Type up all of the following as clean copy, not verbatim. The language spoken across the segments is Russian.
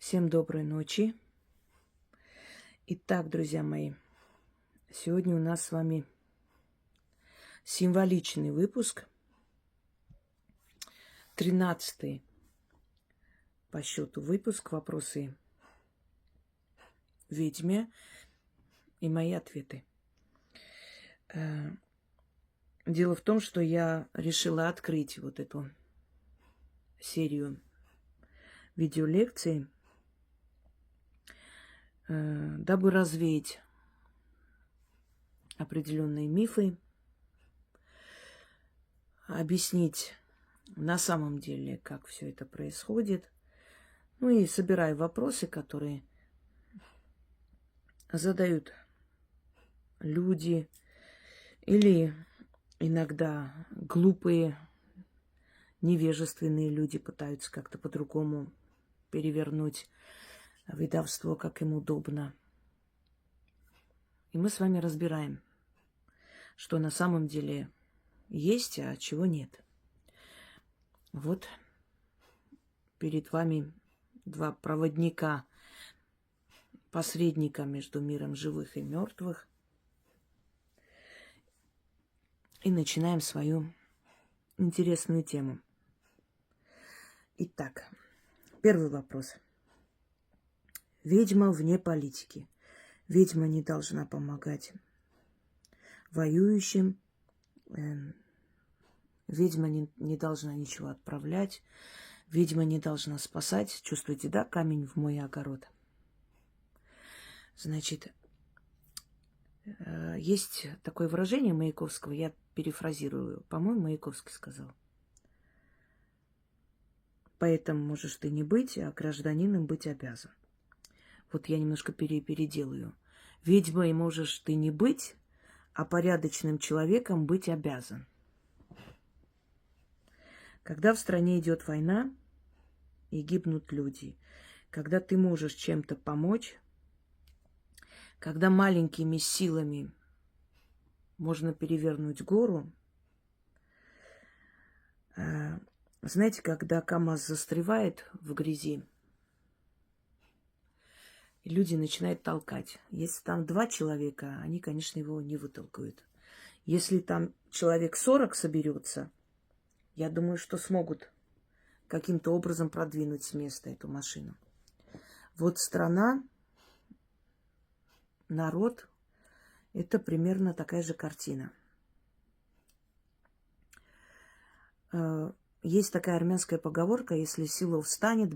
Всем доброй ночи. Итак, друзья мои, сегодня у нас с вами символичный выпуск, 13-й по счету выпуск «Вопросы ведьме» и мои ответы. Дело в том, что я решила открыть вот эту серию видеолекций, дабы развеять определенные мифы, объяснить на самом деле, как все это происходит. Ну и собираю вопросы, которые задают люди или иногда глупые, невежественные люди пытаются как-то по-другому перевернуть ведовство, как им удобно. И мы с вами разбираем, что на самом деле есть, а чего нет. Вот перед вами два проводника, посредника между миром живых и мертвых. И начинаем свою интересную тему. Итак, первый вопрос. Ведьма вне политики. Ведьма не должна помогать воюющим. Ведьма не должна ничего отправлять. Ведьма не должна спасать. Чувствуете, да, камень в мой огород? Значит, есть такое выражение Маяковского, я перефразирую. По-моему, Маяковский сказал. Поэтому можешь ты не быть, а гражданином быть обязан. Вот я немножко переделаю. Ведьмой можешь ты не быть, а порядочным человеком быть обязан. Когда в стране идет война и гибнут люди, когда ты можешь чем-то помочь, когда маленькими силами можно перевернуть гору, знаете, когда КамАЗ застревает в грязи, и люди начинают толкать. Если там 2 человека, они, конечно, его не вытолкают. Если там человек 40 соберется, я думаю, что смогут каким-то образом продвинуть с места эту машину. Вот страна, народ – это примерно такая же картина. Есть такая армянская поговорка: если село встанет,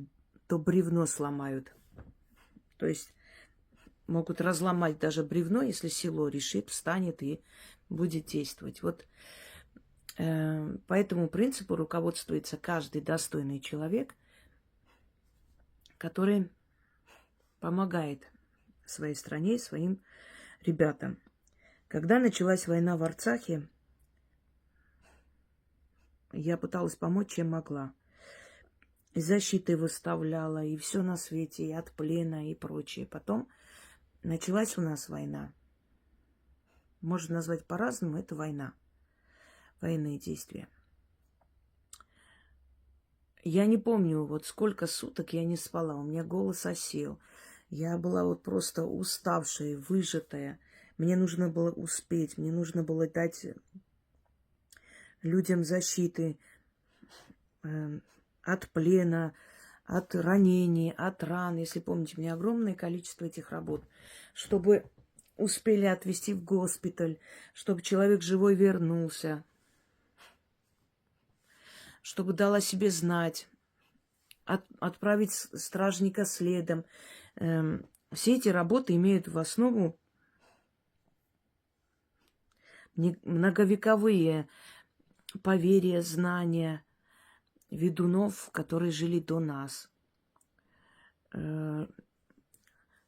то бревно сломают. То есть могут разломать даже бревно, если село решит, встанет и будет действовать. Вот по этому принципу руководствуется каждый достойный человек, который помогает своей стране, своим ребятам. Когда началась война в Арцахе, я пыталась помочь, чем могла. И защиты выставляла, и все на свете, и от плена, и прочее. Потом началась у нас война. Можно назвать по-разному, это война. Военные действия. Я не помню, вот сколько суток я не спала. У меня голос осел. Я была вот просто уставшая, выжатая. Мне нужно было успеть, мне нужно было дать людям защиты от плена, от ранений, от ран. Если помните, у меня огромное количество этих работ. Чтобы успели отвезти в госпиталь, чтобы человек живой вернулся, чтобы дала себе знать, отправить стражника следом. Все эти работы имеют в основу многовековые поверья, знания ведунов, которые жили до нас.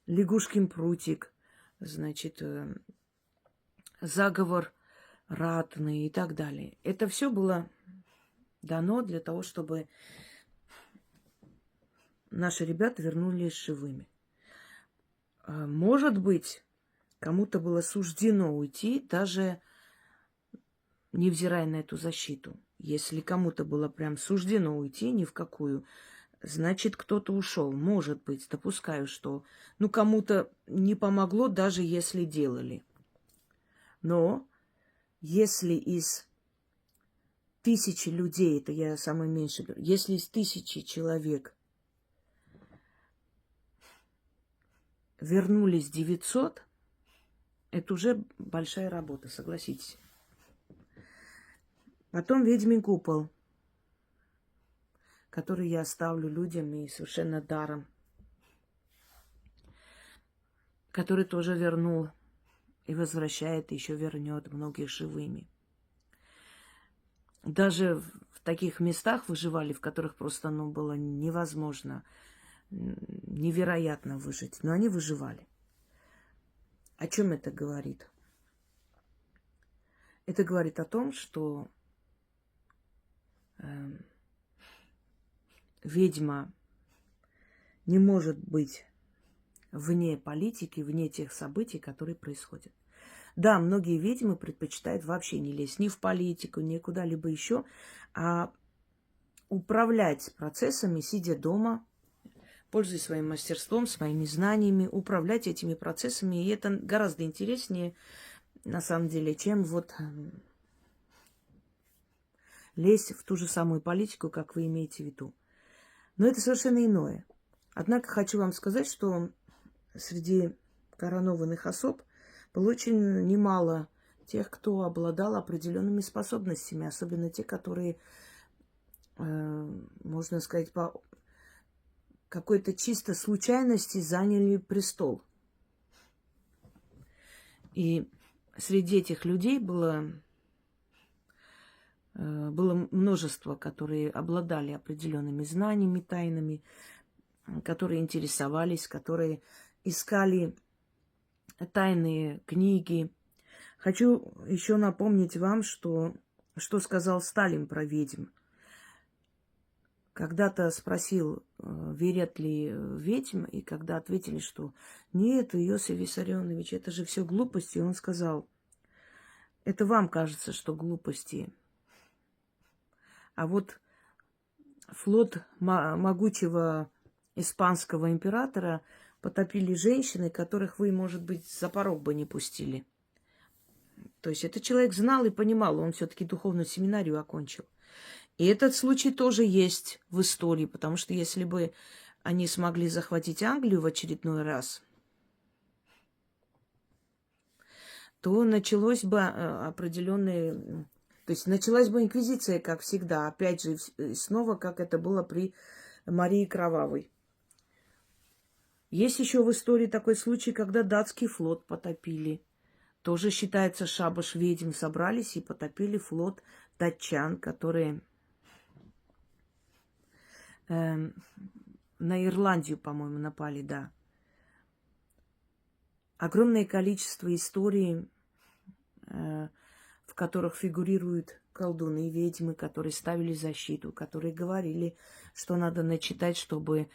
Лягушкин прутик, значит, заговор ратный и так далее. Это все было дано для того, чтобы наши ребята вернулись живыми. Может быть, кому-то было суждено уйти, даже невзирая на эту защиту. Если кому-то было прям суждено уйти ни в какую значит, кто-то ушел. Может быть, допускаю, что кому-то не помогло, даже если делали. Но если из 1000 людей, это я самое меньшее беру, если из 1000 человек вернулись 900, это уже большая работа, согласитесь. Потом ведьмин купол, который я оставлю людям и совершенно даром, который тоже вернул и возвращает, и еще вернет многих живыми. Даже в таких местах выживали, в которых просто было невозможно, невероятно выжить. Но они выживали. О чем это говорит? Это говорит о том, что ведьма не может быть вне политики, вне тех событий, которые происходят. Да, многие ведьмы предпочитают вообще не лезть ни в политику, ни куда-либо еще, а управлять процессами, сидя дома, пользуясь своим мастерством, своими знаниями, управлять этими процессами. И это гораздо интереснее, на самом деле, чем лезть в ту же самую политику, как вы имеете в виду. Но это совершенно иное. Однако хочу вам сказать, что среди коронованных особ было очень немало тех, кто обладал определенными способностями, особенно те, которые, можно сказать, по какой-то чисто случайности заняли престол. И среди этих людей было множество, которые обладали определенными знаниями, тайнами, которые интересовались, которые искали тайные книги. Хочу еще напомнить вам, что сказал Сталин про ведьм. Когда-то спросил, верят ли в ведьм, и когда ответили, что нет, Иосиф Виссарионович, это же все глупости, он сказал, это вам кажется, что глупости. А вот флот могучего испанского императора потопили женщины, которых вы, может быть, за порог бы не пустили. То есть этот человек знал и понимал, он все-таки духовную семинарию окончил. И этот случай тоже есть в истории, потому что если бы они смогли захватить Англию в очередной раз, то началось бы определенные... То есть началась бы инквизиция, как всегда, опять же, снова, как это было при Марии Кровавой. Есть еще в истории такой случай, когда датский флот потопили. Тоже считается, шабаш ведьм собрались и потопили флот датчан, которые на Ирландию, по-моему, напали, да. Огромное количество историй, в которых фигурируют колдуны и ведьмы, которые ставили защиту, которые говорили, что надо начитать, чтобы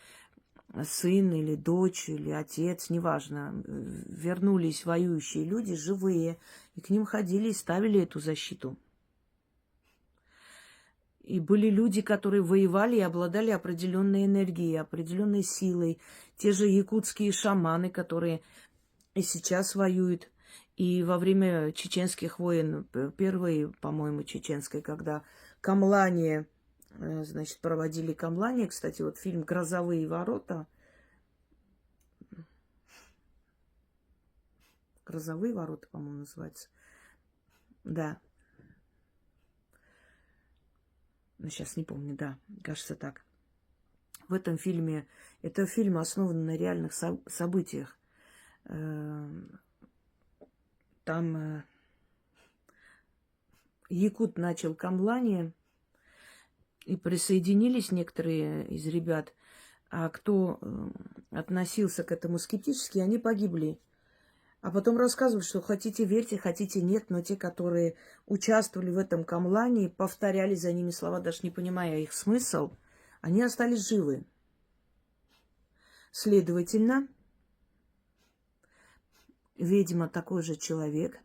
сын или дочь или отец, неважно, вернулись воюющие люди, живые, и к ним ходили и ставили эту защиту. И были люди, которые воевали и обладали определенной энергией, определенной силой. Те же якутские шаманы, которые и сейчас воюют. И во время чеченских войн, первой, по-моему, чеченской, когда камлание, значит, проводили камлание. Кстати, вот фильм «Грозовые ворота». «Грозовые ворота», по-моему, называется. Да. Сейчас не помню, да, кажется так. В этом фильме, это фильм основан на реальных событиях. Там якут начал камлание, и присоединились некоторые из ребят, а кто относился к этому скептически, они погибли. А потом рассказывали, что хотите верьте, хотите нет, но те, которые участвовали в этом камлании, повторяли за ними слова, даже не понимая их смысл, они остались живы. Следовательно, ведьма такой же человек.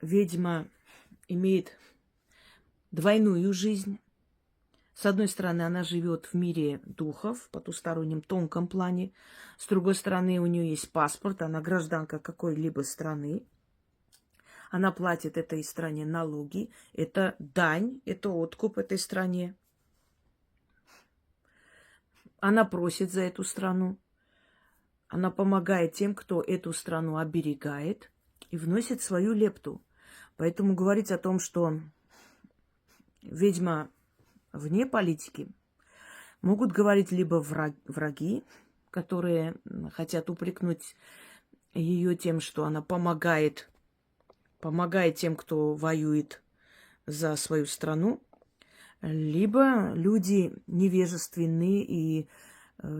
Ведьма имеет двойную жизнь. С одной стороны, она живет в мире духов, в потустороннем тонком плане. С другой стороны, у нее есть паспорт, она гражданка какой-либо страны. Она платит этой стране налоги. Это дань, это откуп этой стране. Она просит за эту страну. Она помогает тем, кто эту страну оберегает и вносит свою лепту. Поэтому говорить о том, что ведьма вне политики, могут говорить либо враги, которые хотят упрекнуть ее тем, что она помогает тем, кто воюет за свою страну, либо люди невежественные и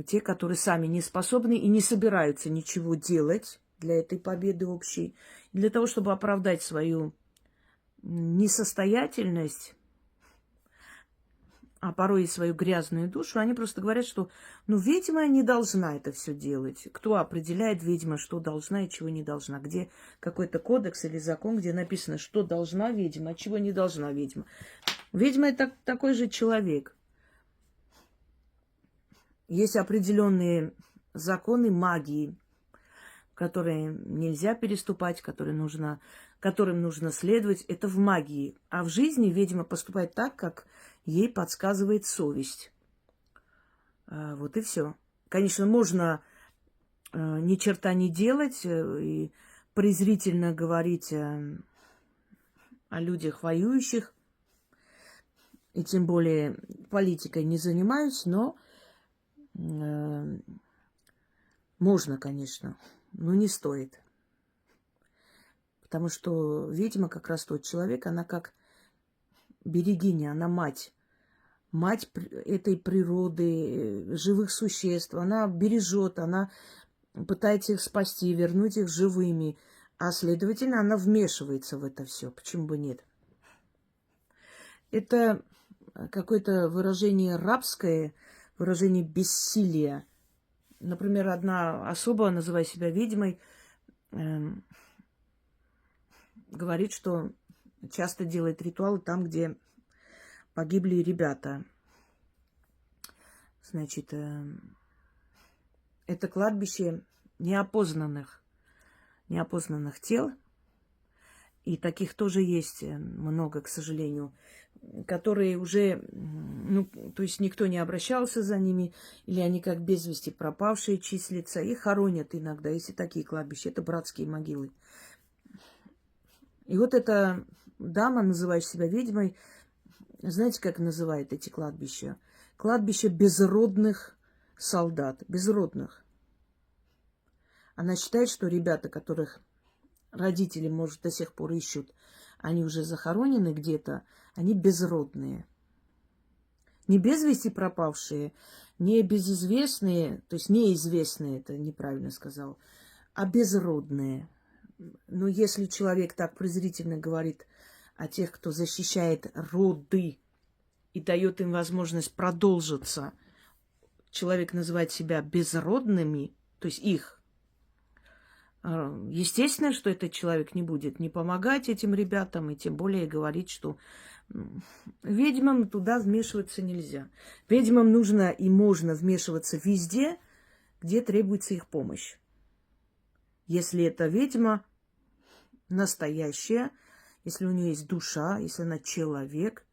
те, которые сами не способны и не собираются ничего делать для этой победы общей, для того, чтобы оправдать свою несостоятельность, а порой и свою грязную душу, они просто говорят, что ведьма не должна это все делать. Кто определяет, ведьма, что должна и чего не должна? Где какой-то кодекс или закон, где написано, что должна ведьма, а чего не должна ведьма? Ведьма – это такой же человек. Есть определенные законы магии, которые нельзя переступать, которым нужно следовать. Это в магии. А в жизни ведьма поступает так, как ей подсказывает совесть. Вот и все. Конечно, можно ни черта не делать и презрительно говорить о людях воюющих. И тем более политикой не занимаюсь, но можно, конечно, но не стоит. Потому что ведьма как раз тот человек, она как берегиня, она мать. Мать этой природы, живых существ. Она бережет, она пытается их спасти, вернуть их живыми. А следовательно, она вмешивается в это все. Почему бы нет? Это какое-то выражение рабское, выражение бессилия. Например, одна особа, называя себя ведьмой, говорит, что часто делает ритуалы там, где погибли ребята. Значит, это кладбище неопознанных тел. И таких тоже есть много, к сожалению, которые уже, то есть никто не обращался за ними, или они как без вести пропавшие числятся, и хоронят иногда, если такие кладбища, это братские могилы. И вот эта дама, называющая себя ведьмой, знаете, как называет эти кладбища? Кладбище безродных солдат, безродных. Она считает, что ребята, которых родители, может, до сих пор ищут, они уже захоронены где-то, они безродные. Не без вести пропавшие, не безызвестные, то есть неизвестные, это неправильно сказал, а безродные. Но если человек так презрительно говорит о тех, кто защищает роды и дает им возможность продолжиться, человек называет себя безродными, то есть их, естественно, что этот человек не будет не помогать этим ребятам, и тем более говорить, что ведьмам туда вмешиваться нельзя. Ведьмам нужно и можно вмешиваться везде, где требуется их помощь. Если эта ведьма настоящая, если у нее есть душа, если она человек,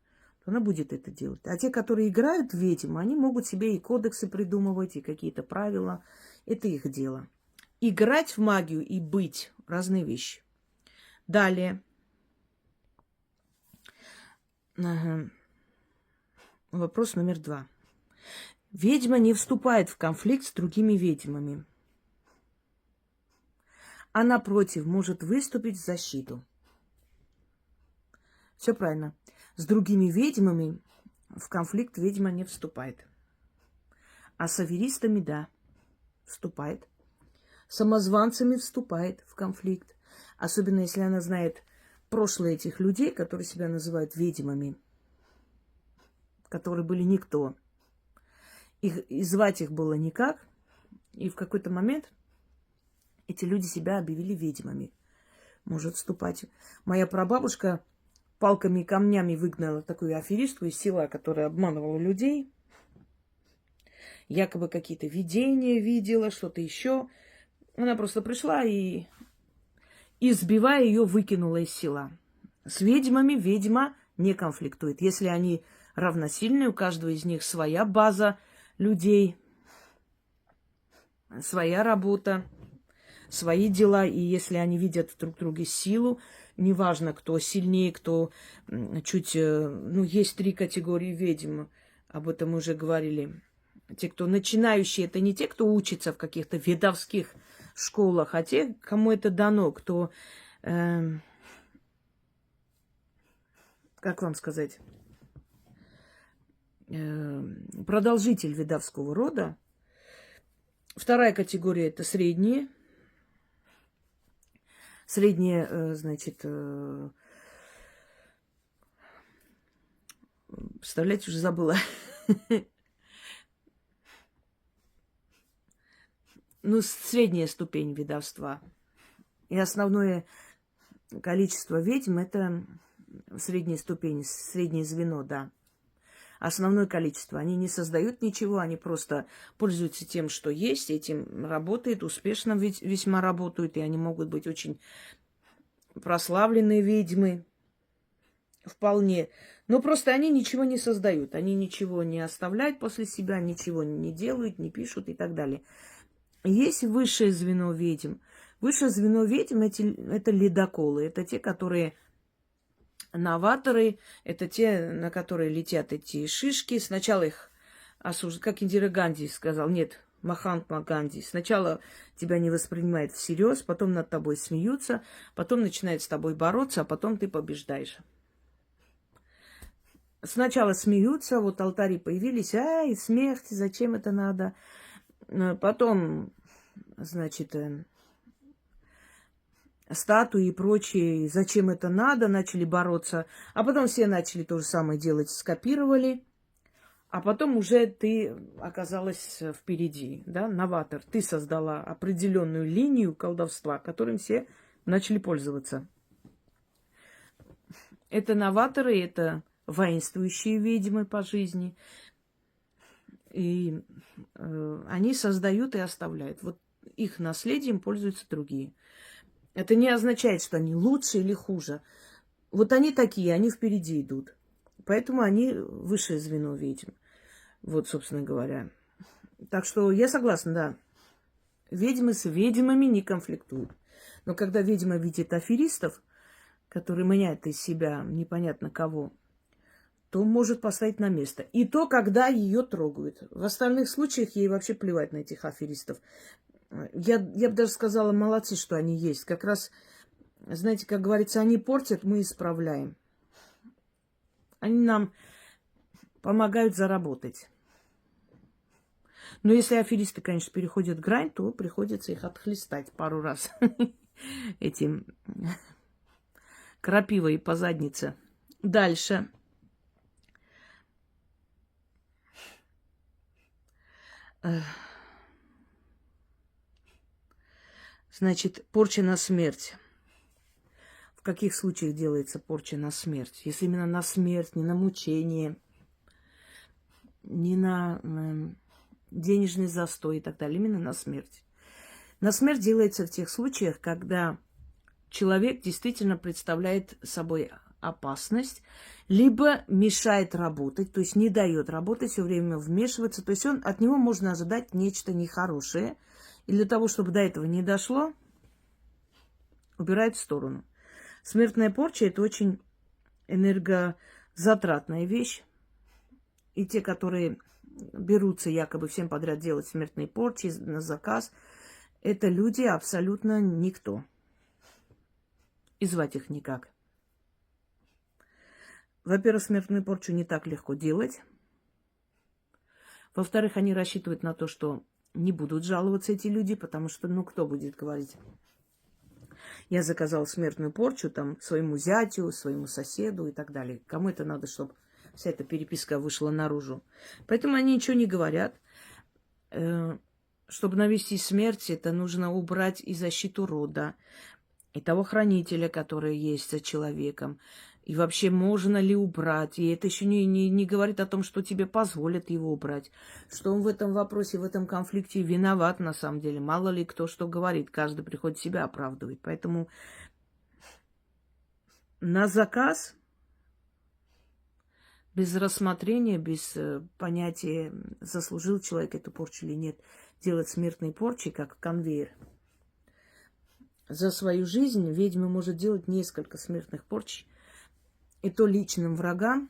то она будет это делать. А те, которые играют в ведьму, они могут себе и кодексы придумывать, и какие-то правила. Это их дело. Играть в магию и быть – разные вещи. Далее. Вопрос номер 2. Ведьма не вступает в конфликт с другими ведьмами. А напротив, может выступить в защиту. Все правильно. С другими ведьмами в конфликт ведьма не вступает. А с аферистами, да, вступает. С самозванцами вступает в конфликт. Особенно, если она знает прошлое этих людей, которые себя называют ведьмами, которые были никто. И звать их было никак. И в какой-то момент эти люди себя объявили ведьмами. Может вступать. Моя прабабушка палками и камнями выгнала такую аферистку из села, которая обманывала людей. Якобы какие-то видения видела, что-то еще. Она просто пришла и, избивая ее, выкинула из села. С ведьмами ведьма не конфликтует. Если они равносильны, у каждого из них своя база людей, своя работа, свои дела. И если они видят друг в друге силу, неважно, кто сильнее, кто чуть... Ну, есть 3 категории ведьм, об этом мы уже говорили. Те, кто начинающие, это не те, кто учится в каких-то ведовских школах, а те, кому это дано, кто... как вам сказать, продолжитель ведовского рода. 2 категория – это средние. Средние, значит, представляете, уже забыла. Ну, средняя ступень ведовства. И основное количество ведьм – это средняя ступень, среднее звено, да. Основное количество. Они не создают ничего, они просто пользуются тем, что есть, этим работают, успешно весьма работают, и они могут быть очень прославленные ведьмы, вполне. Но просто они ничего не создают, они ничего не оставляют после себя, ничего не делают, не пишут и так далее. Есть высшее звено ведьм. Высшее звено ведьм – это ледоколы, это те, которые... Новаторы – это те, на которые летят эти шишки. Сначала их осуждают, как Индира Ганди сказал, нет, Махатма Ганди. Сначала тебя не воспринимают всерьез, потом над тобой смеются, потом начинают с тобой бороться, а потом ты побеждаешь. Сначала смеются, вот алтари появились, ай, смерть, зачем это надо? Потом, значит... статуи и прочее, зачем это надо, начали бороться. А потом все начали то же самое делать, скопировали. А потом уже ты оказалась впереди, да, новатор. Ты создала определенную линию колдовства, которым все начали пользоваться. Это новаторы, это воинствующие ведьмы по жизни. И они создают и оставляют. Вот их наследием пользуются другие. Это не означает, что они лучше или хуже. Вот они такие, они впереди идут. Поэтому они высшее звено ведьм. Вот, собственно говоря. Так что я согласна, да. Ведьмы с ведьмами не конфликтуют. Но когда ведьма видит аферистов, которые меняют из себя непонятно кого, то может поставить на место. И то, когда ее трогают. В остальных случаях ей вообще плевать на этих аферистов. Я бы даже сказала, молодцы, что они есть. Как раз, знаете, как говорится, они портят, мы исправляем. Они нам помогают заработать. Но если аферисты, конечно, переходят грань, то приходится их отхлестать пару раз этим крапивой по заднице. Дальше. Значит, порча на смерть. В каких случаях делается порча на смерть? Если именно на смерть, не на мучение, не на денежный застой и так далее, именно на смерть. На смерть делается в тех случаях, когда человек действительно представляет собой опасность, либо мешает работать, то есть не дает работать, все время вмешиваться. То есть от него можно ожидать нечто нехорошее. И для того, чтобы до этого не дошло, убирают в сторону. Смертная порча – это очень энергозатратная вещь. И те, которые берутся якобы всем подряд делать смертные порчи на заказ, это люди абсолютно никто. И звать их никак. Во-первых, смертную порчу не так легко делать. Во-вторых, они рассчитывают на то, что не будут жаловаться эти люди, потому что, ну, кто будет говорить? Я заказал смертную порчу там своему зятю, своему соседу и так далее. Кому это надо, чтобы вся эта переписка вышла наружу? Поэтому они ничего не говорят. Чтобы навести смерть, это нужно убрать и защиту рода, и того хранителя, который есть за человеком. И вообще, можно ли убрать? И это еще не говорит о том, что тебе позволят его убрать. Что он в этом вопросе, в этом конфликте виноват на самом деле. Мало ли кто что говорит. Каждый приходит себя оправдывать. Поэтому на заказ, без рассмотрения, без понятия, заслужил человек эту порчу или нет, делать смертные порчи, как конвейер. За свою жизнь ведьма может делать несколько смертных порч. И то личным врагам,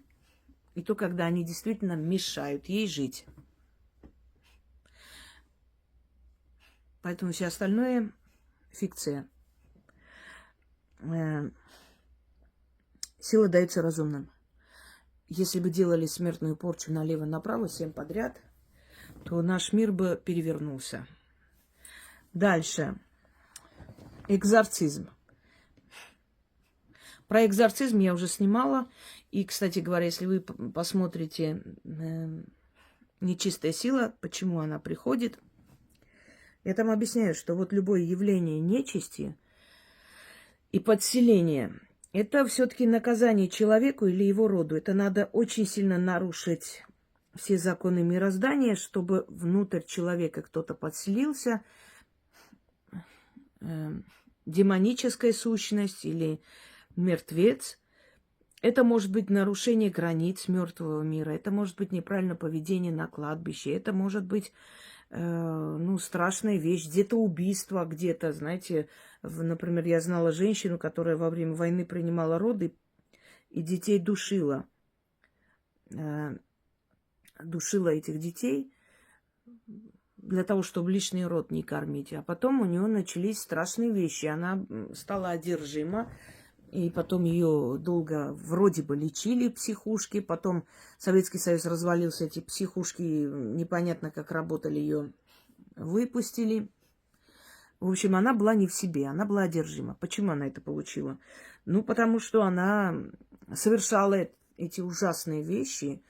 и то, когда они действительно мешают ей жить. Поэтому все остальное фикция. Сила дается разумным. Если бы делали смертную порчу налево-направо, всем подряд, то наш мир бы перевернулся. Дальше. Экзорцизм. Про экзорцизм я уже снимала. И, кстати говоря, если вы посмотрите «Нечистая сила», почему она приходит, я там объясняю, что вот любое явление нечисти и подселение – это все-таки наказание человеку или его роду. Это надо очень сильно нарушить все законы мироздания, чтобы внутрь человека кто-то подселился, демоническая сущность или мертвец. Это может быть нарушение границ мертвого мира, это может быть неправильное поведение на кладбище, это может быть страшная вещь, где-то убийство, где-то, знаете, например, я знала женщину, которая во время войны принимала роды и детей душила. Душила этих детей для того, чтобы лишний род не кормить. А потом у нее начались страшные вещи. Она стала одержима. И потом ее долго вроде бы лечили психушки. Потом Советский Союз развалился, эти психушки непонятно как работали, ее выпустили. В общем, она была не в себе, она была одержима. Почему она это получила? Ну, потому что она совершала эти ужасные вещи,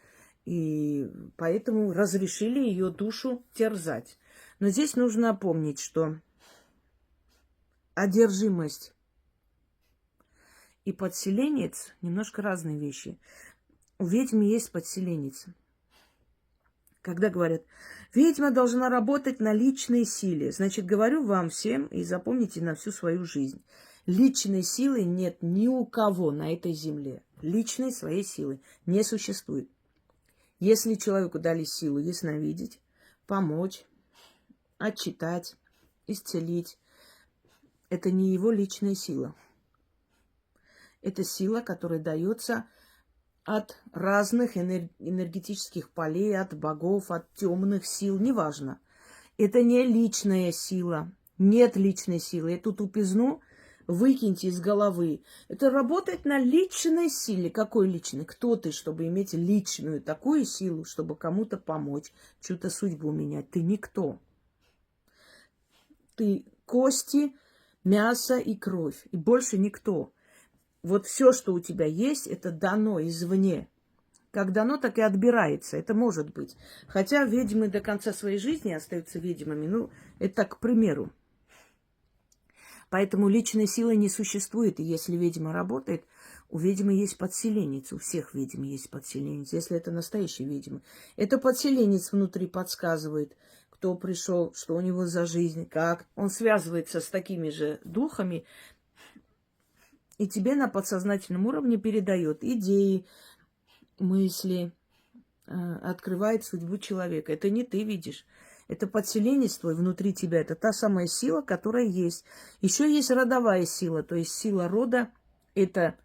и поэтому разрешили ее душу терзать. Но здесь нужно помнить, что одержимость и подселенец немножко разные вещи. У ведьмы есть подселенец. Когда говорят, ведьма должна работать на личной силе, значит, говорю вам всем и запомните на всю свою жизнь. Личной силы нет ни у кого на этой земле. Личной своей силы не существует. Если человеку дали силу ясновидеть, помочь, отчитать, исцелить, это не его личная сила. Это сила, которая дается от разных энергетических полей, от богов, от темных сил, неважно. Это не личная сила. Нет личной силы. Эту тупизну выкиньте из головы. Это работает на личной силе. Какой личной? Кто ты, чтобы иметь личную такую силу, чтобы кому-то помочь, чью-то судьбу менять? Ты никто. Ты кости, мясо и кровь. И больше никто. Вот все, что у тебя есть, это дано извне. Как дано, так и отбирается. Это может быть. Хотя ведьмы до конца своей жизни остаются ведьмами. Ну, это так, к примеру. Поэтому личной силы не существует. И если ведьма работает, у ведьмы есть подселенец. У всех ведьм есть подселенец. Если это настоящая ведьма. Это подселенец внутри подсказывает, кто пришел, что у него за жизнь, как. Он связывается с такими же духами, и тебе на подсознательном уровне передает идеи, мысли, открывает судьбу человека. Это не ты видишь. Это подселенец твой внутри тебя. Это та самая сила, которая есть. Еще есть родовая сила. То есть сила рода – это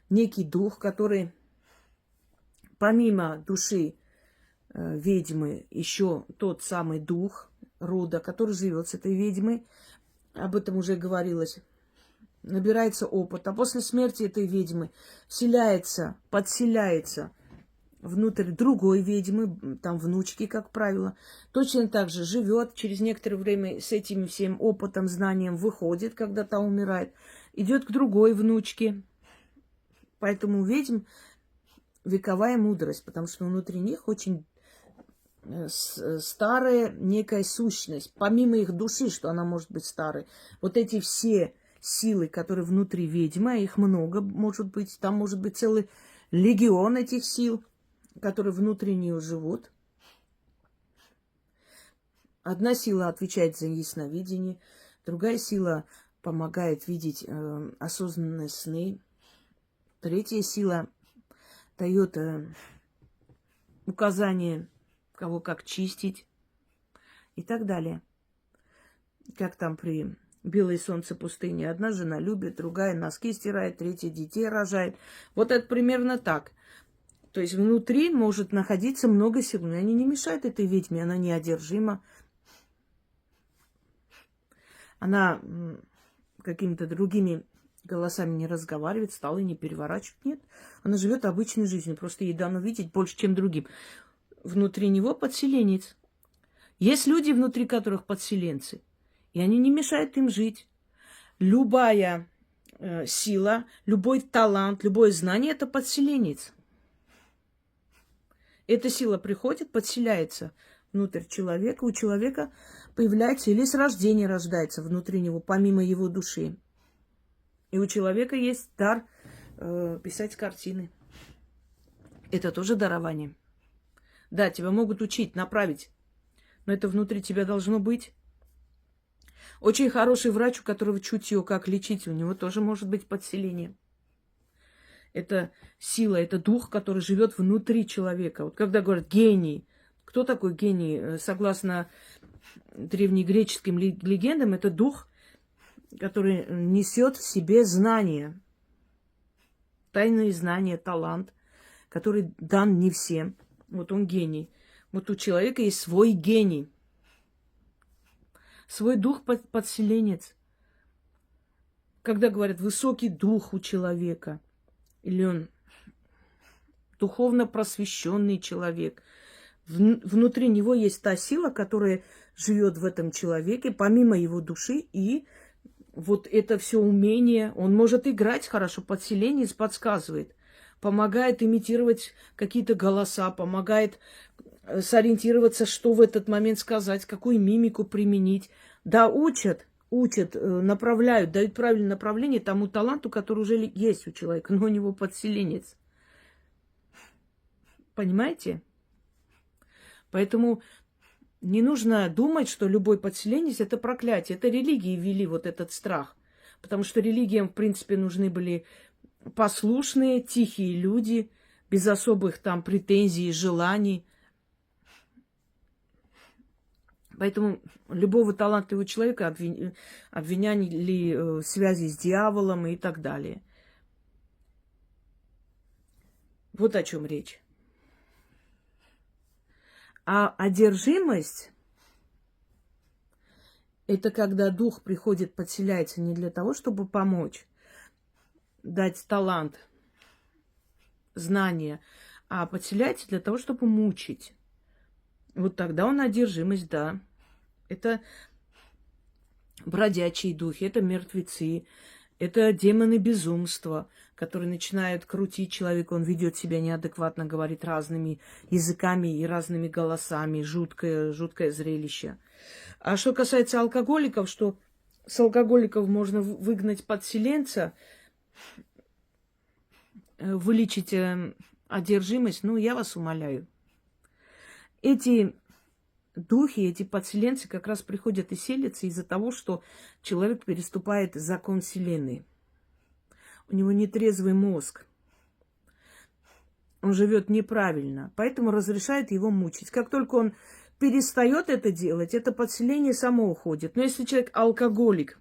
некий дух, который помимо души ведьмы, еще тот самый дух рода, который живет с этой ведьмой. Об этом уже говорилось. Набирается опыт, а после смерти этой ведьмы вселяется, подселяется внутрь другой ведьмы, там внучки, как правило, точно так же живет, через некоторое время с этим всем опытом, знанием выходит, когда та умирает, идет к другой внучке. Поэтому у ведьм вековая мудрость, потому что внутри них очень старая некая сущность, помимо их души, что она может быть старой. Вот эти все силы, которые внутри ведьмы, а их много может быть. Там может быть целый легион этих сил, которые внутри нее живут. Одна сила отвечает за ясновидение, другая сила помогает видеть осознанные сны. Третья сила дает указания, кого как чистить и так далее. Как там при белое солнце пустыни. Одна жена любит, другая носки стирает, третья детей рожает. Вот это примерно так. То есть внутри может находиться много сил. Но они не мешают этой ведьме, она неодержима. Она какими-то другими голосами не разговаривает, столы не переворачивает. Нет, она живет обычной жизнью. Просто ей дано видеть больше, чем другим. Внутри него подселенец. Есть люди, внутри которых подселенцы. И они не мешают им жить. Любая сила, любой талант, любое знание – это подселенец. Эта сила приходит, подселяется внутрь человека. У человека появляется или с рождения рождается внутри него, помимо его души. И у человека есть дар писать картины. Это тоже дарование. Да, тебя могут учить, направить, но это внутри тебя должно быть. Очень хороший врач, у которого чутье, как лечить, у него тоже может быть подселение. Это сила, это дух, который живет внутри человека. Вот когда говорят гений, кто такой гений? Согласно древнегреческим легендам, это дух, который несет в себе знания, тайные знания, талант, который дан не всем. Вот он гений. Вот у человека есть свой гений, свой дух подселенец. Когда говорят высокий дух у человека, или он духовно просвещенный человек, внутри него есть та сила, которая живет в этом человеке, помимо его души, и вот это все умение, он может играть хорошо, подселенец подсказывает, помогает имитировать какие-то голоса, помогает сориентироваться, что в этот момент сказать, какую мимику применить. Да, учат, направляют, дают правильное направление тому таланту, который уже есть у человека, но у него подселенец. Понимаете? Поэтому не нужно думать, что любой подселенец – это проклятие. Это религии ввели вот этот страх. Потому что религиям, в принципе, нужны были послушные, тихие люди, без особых там претензий, желаний. Поэтому любого талантливого человека обвиняли в связи с дьяволом и так далее. Вот о чем речь. А одержимость – это когда дух приходит, подселяется не для того, чтобы помочь, дать талант, знания, а подселяется для того, чтобы мучить. Вот тогда он одержимость, да. Это бродячие духи, это мертвецы, это демоны безумства, которые начинают крутить человека, он ведет себя неадекватно, говорит разными языками и разными голосами. Жуткое зрелище. А что касается алкоголиков, что с алкоголиков можно выгнать подселенца, вылечить одержимость, ну, я вас умоляю. Эти духи, эти подселенцы как раз приходят и селятся из-за того, что человек переступает закон Вселенной. У него нетрезвый мозг. Он живет неправильно, поэтому разрешает его мучить. Как только он перестает это делать, это подселение само уходит. Но если человек алкоголик,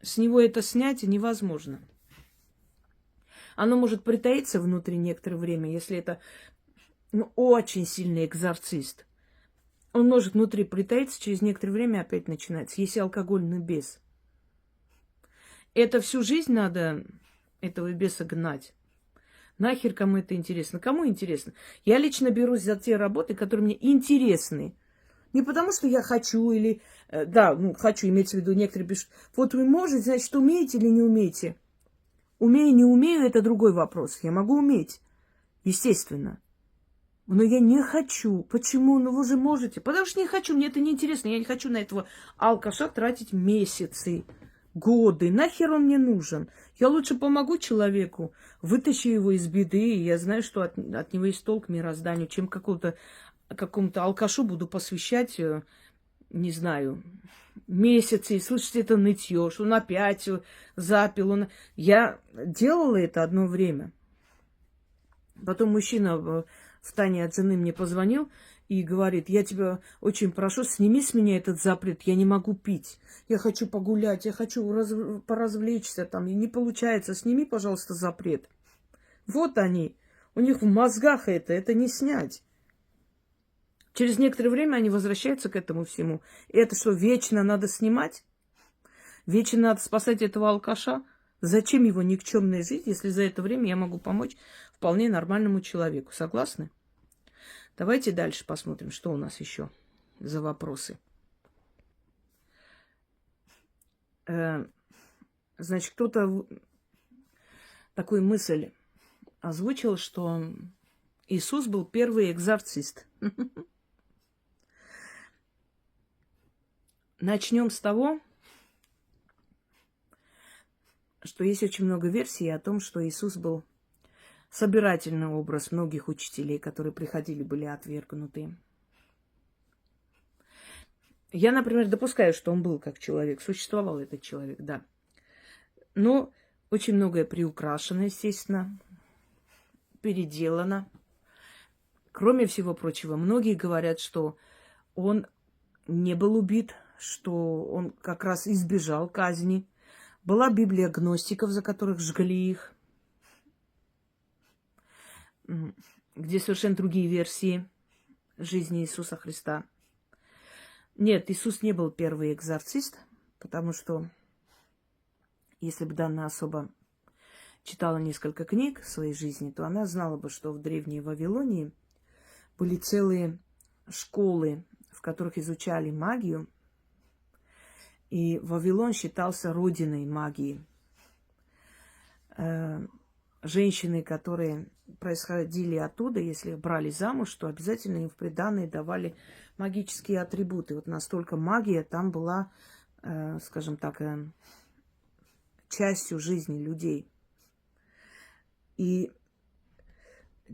с него это снять невозможно. Оно может притаиться внутри некоторое время, если это очень сильный экзорцист. Он может внутри притаиться, через некоторое время опять начинается, если алкогольный бес. Это всю жизнь надо этого беса гнать. Нахер кому это интересно? Кому интересно? Я лично берусь за те работы, которые мне интересны. Не потому, что я хочу или... хочу, имеется в виду, некоторые пишут, вот вы можете, значит, умеете или не умеете? Умею, не умею, это другой вопрос. Я могу уметь, естественно. Но я не хочу. Почему? Ну вы же можете. Потому что не хочу, мне это не интересно. Я не хочу на этого алкаша тратить месяцы. годы. Нахер он мне нужен? Я лучше помогу человеку, вытащу его из беды, и я знаю, что от него есть толк мирозданию, чем какому-то алкашу буду посвящать, не знаю, месяцы, и слышите это нытье, что он опять запил. Я делала это одно время. Потом мужчина в тайне от жены мне позвонил и говорит: я тебя очень прошу, сними с меня этот запрет, я не могу пить. Я хочу погулять, я хочу поразвлечься там, и не получается. Сними, пожалуйста, запрет. Вот они. У них в мозгах это не снять. Через некоторое время они возвращаются к этому всему. И это что, вечно надо снимать? Вечно надо спасать этого алкаша? Зачем его никчемная жизнь, если за это время я могу помочь вполне нормальному человеку? Согласны? Давайте дальше посмотрим, что у нас еще за вопросы. Значит, кто-то такую мысль озвучил, что Иисус был первый экзорцист. Начнем с того, что есть очень много версий о том, что Иисус был собирательный образ многих учителей, которые приходили, были отвергнуты. Я, например, допускаю, что он был как человек, существовал этот человек, да. Но очень многое приукрашено, естественно, переделано. Кроме всего прочего, многие говорят, что он не был убит, что он как раз избежал казни. Была Библия гностиков, за которых жгли их, где совершенно другие версии жизни Иисуса Христа. Нет, Иисус не был первый экзорцист, потому что если бы данная особа читала несколько книг в своей жизни, то она знала бы, что в Древней Вавилонии были целые школы, в которых изучали магию, и Вавилон считался родиной магии. Женщины, которые происходили оттуда, если брали замуж, то обязательно им в приданое давали магические атрибуты. Вот настолько магия там была, скажем так, частью жизни людей. И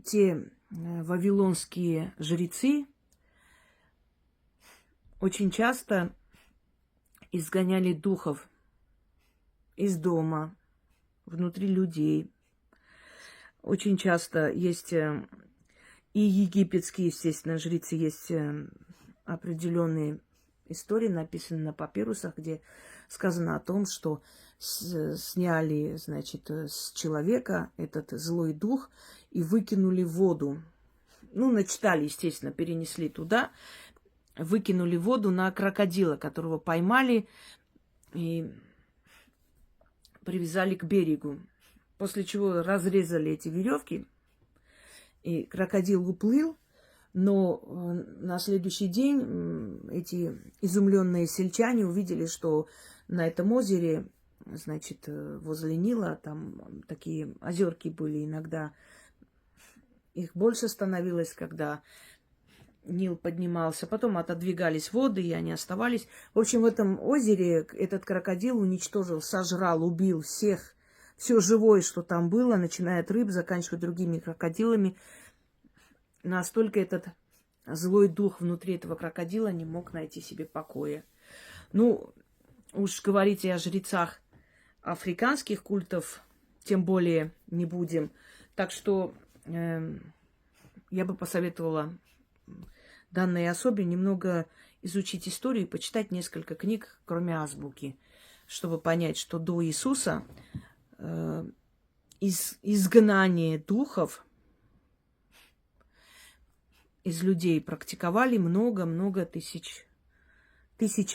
те вавилонские жрецы очень часто изгоняли духов из дома, внутри людей. Очень часто есть и египетские, естественно, жрецы, есть определенные истории, написанные на папирусах, где сказано о том, что сняли, значит, с человека этот злой дух и выкинули в воду. Ну, начитали, естественно, перенесли туда, выкинули в воду на крокодила, которого поймали и привязали к берегу. После чего разрезали эти веревки, и крокодил уплыл, но на следующий день эти изумленные сельчане увидели, что на этом озере, значит, возле Нила, там такие озерки были иногда, их больше становилось, когда Нил поднимался, потом отодвигались воды, и они оставались. В общем, в этом озере этот крокодил уничтожил, сожрал, убил всех, все живое, что там было, начиная от рыб, заканчивая другими крокодилами. Настолько этот злой дух внутри этого крокодила не мог найти себе покоя. Ну, уж говорить о жрецах африканских культов, тем более не будем. Так что я бы посоветовала данной особе немного изучить историю и почитать несколько книг, кроме азбуки, чтобы понять, что до Иисуса изгнание духов из людей практиковали много-много тысяч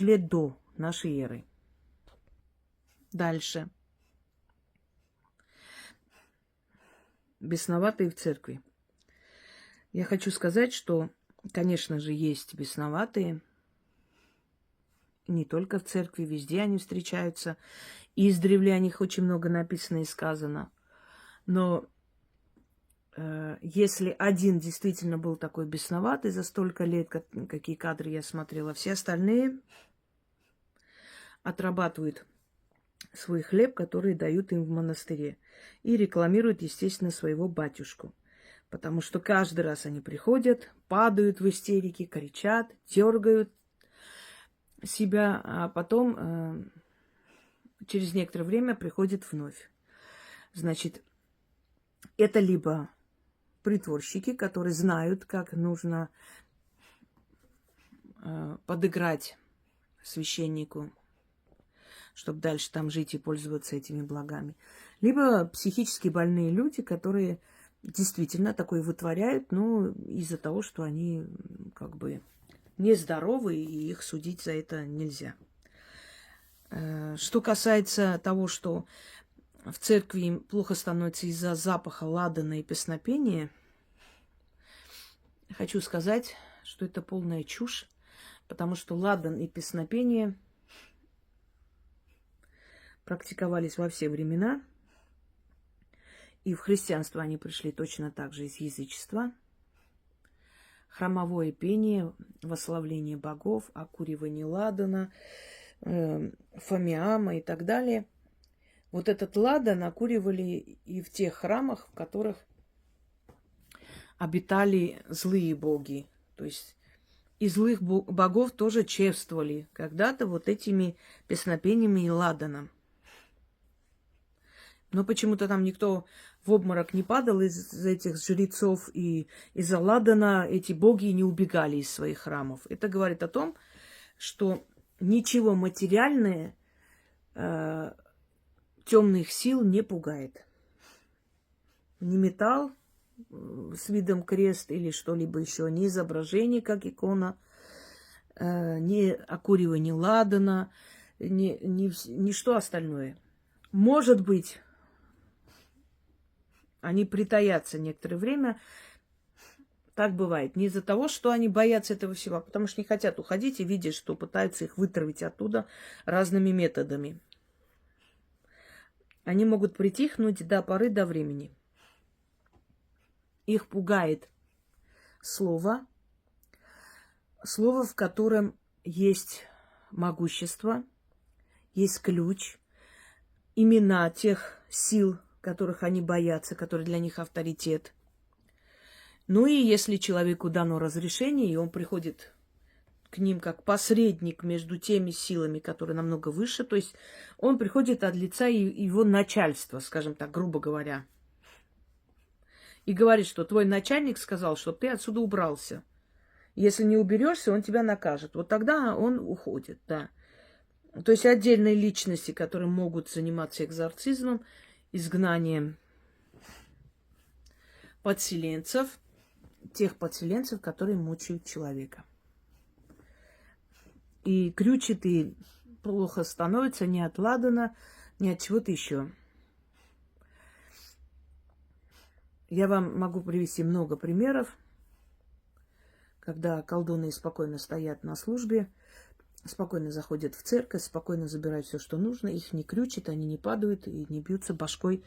лет до нашей эры. Дальше. Бесноватые в церкви. Я хочу сказать, что, конечно же, есть бесноватые. Не только в церкви, везде они встречаются. И издревле о них очень много написано и сказано. Но если один действительно был такой бесноватый за столько лет, какие кадры я смотрела, все остальные отрабатывают свой хлеб, который дают им в монастыре. И рекламируют, естественно, своего батюшку. Потому что каждый раз они приходят, падают в истерике, кричат, дергают себя, а потом через некоторое время приходят вновь. Значит, это либо притворщики, которые знают, как нужно подыграть священнику, чтобы дальше там жить и пользоваться этими благами. Либо психически больные люди, которые действительно такое вытворяют, но из-за того, что они как бы нездоровы, и их судить за это нельзя. Что касается того, что в церкви им плохо становится из-за запаха ладана и песнопения, хочу сказать, что это полная чушь, потому что ладан и песнопение практиковались во все времена, и в христианство они пришли точно так же из язычества. Храмовое пение, восславление богов, окуривание ладана, фомиама и так далее. Вот этот ладан окуривали и в тех храмах, в которых обитали злые боги. То есть и злых богов тоже чествовали когда-то вот этими песнопениями и ладаном. Но почему-то там никто в обморок не падал из этих жрецов, и из-за ладана эти боги не убегали из своих храмов. Это говорит о том, что ничего материальное темных сил не пугает. Ни металл с видом крест или что-либо еще, ни изображение, как икона, ни окуривание ладана, ни что остальное. Может быть, они притаятся некоторое время. Так бывает. Не из-за того, что они боятся этого всего, а потому что не хотят уходить и видят, что пытаются их вытравить оттуда разными методами. Они могут притихнуть до поры до времени. Их пугает слово, в котором есть могущество, есть ключ, имена тех сил, которых они боятся, которые для них авторитет. Ну и если человеку дано разрешение, и он приходит к ним как посредник между теми силами, которые намного выше, то есть он приходит от лица его начальства, скажем так, грубо говоря, и говорит, что твой начальник сказал, что ты отсюда убрался. Если не уберешься, он тебя накажет. Вот тогда он уходит, да. То есть отдельные личности, которые могут заниматься экзорцизмом, изгнанием подселенцев, тех подселенцев, которые мучают человека. И крючит, плохо становится не от ладана, ни от чего-то еще. Я вам могу привести много примеров, когда колдуны спокойно стоят на службе, спокойно заходят в церковь, спокойно забирают все, что нужно, их не крючит, они не падают и не бьются башкой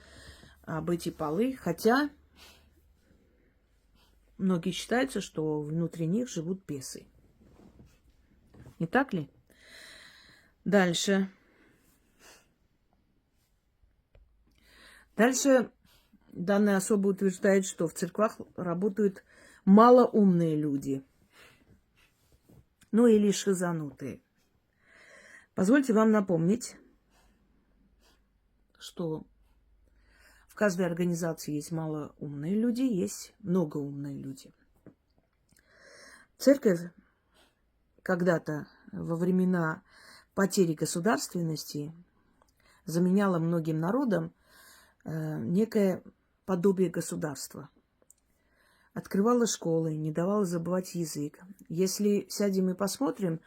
об эти полы. Хотя многие считают, что внутри них живут бесы. Не так ли? Дальше. Данная особа утверждает, что в церквах работают малоумные люди. Ну или шизанутые. Позвольте вам напомнить, что в каждой организации есть малоумные люди, есть многоумные люди. Церковь когда-то во времена потери государственности заменяла многим народам некое подобие государства. Открывала школы, не давала забывать язык. Если сядем и посмотрим,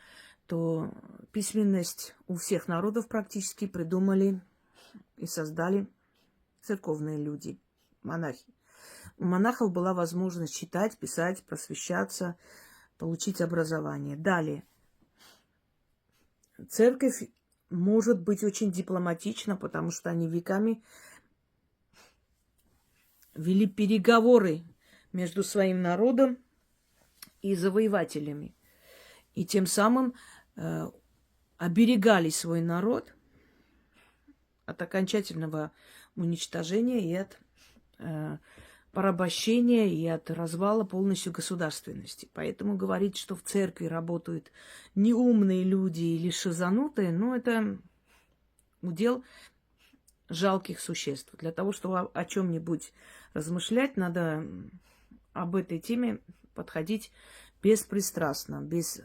то письменность у всех народов практически придумали и создали церковные люди, монахи. У монахов была возможность читать, писать, просвещаться, получить образование. Далее. Церковь может быть очень дипломатична, потому что они веками вели переговоры между своим народом и завоевателями. И тем самым оберегали свой народ от окончательного уничтожения и от порабощения и от развала полностью государственности. Поэтому говорить, что в церкви работают неумные люди или шизанутые, ну, это удел жалких существ. Для того, чтобы о чем-нибудь размышлять, надо об этой теме подходить беспристрастно, без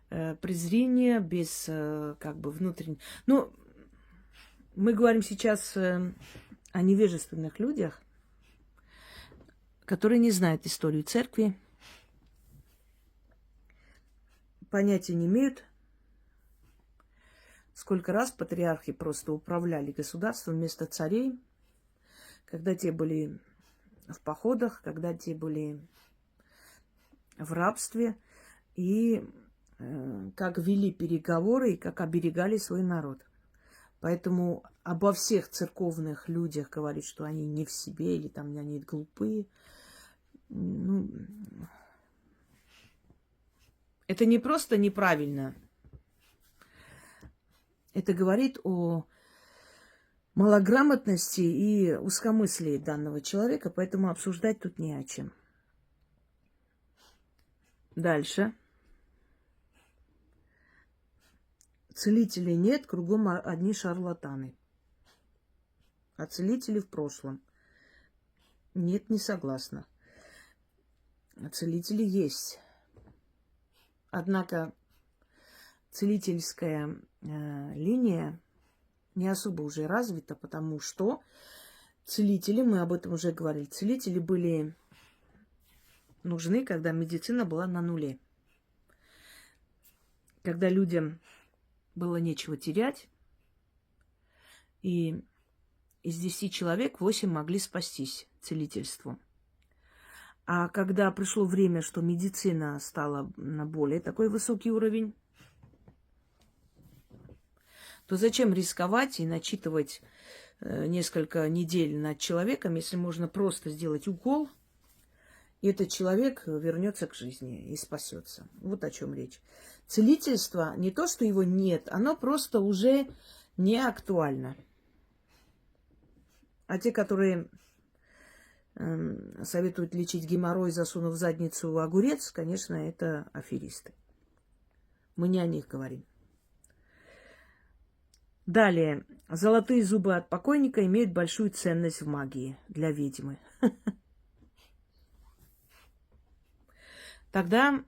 презрения, без как бы внутреннего. Ну, мы говорим сейчас о невежественных людях, которые не знают историю церкви, понятия не имеют, сколько раз патриархи просто управляли государством вместо царей, когда те были в походах, когда те были в рабстве, и как вели переговоры, и как оберегали свой народ. Поэтому обо всех церковных людях говорить, что они не в себе или там они глупые, ну, это не просто неправильно. Это говорит о малограмотности и узкомыслии данного человека, поэтому обсуждать тут не о чем. Дальше. Целителей нет, кругом одни шарлатаны. А целители в прошлом. Нет, не согласна. Целители есть. Однако целительская линия не особо уже развита, потому что целители, мы об этом уже говорили, целители были нужны, когда медицина была на нуле. Когда людям было нечего терять, и из 10 человек 8 могли спастись целительством. А когда пришло время, что медицина стала на более такой высокий уровень, то зачем рисковать и начитывать несколько недель над человеком, если можно просто сделать укол, и этот человек вернется к жизни и спасется. Вот о чем речь. Целительство не то, что его нет, оно просто уже не актуально. А те, которые советуют лечить геморрой, засунув в задницу огурец, конечно, это аферисты. Мы не о них говорим. Далее. Золотые зубы от покойника имеют большую ценность в магии для ведьмы. Тогда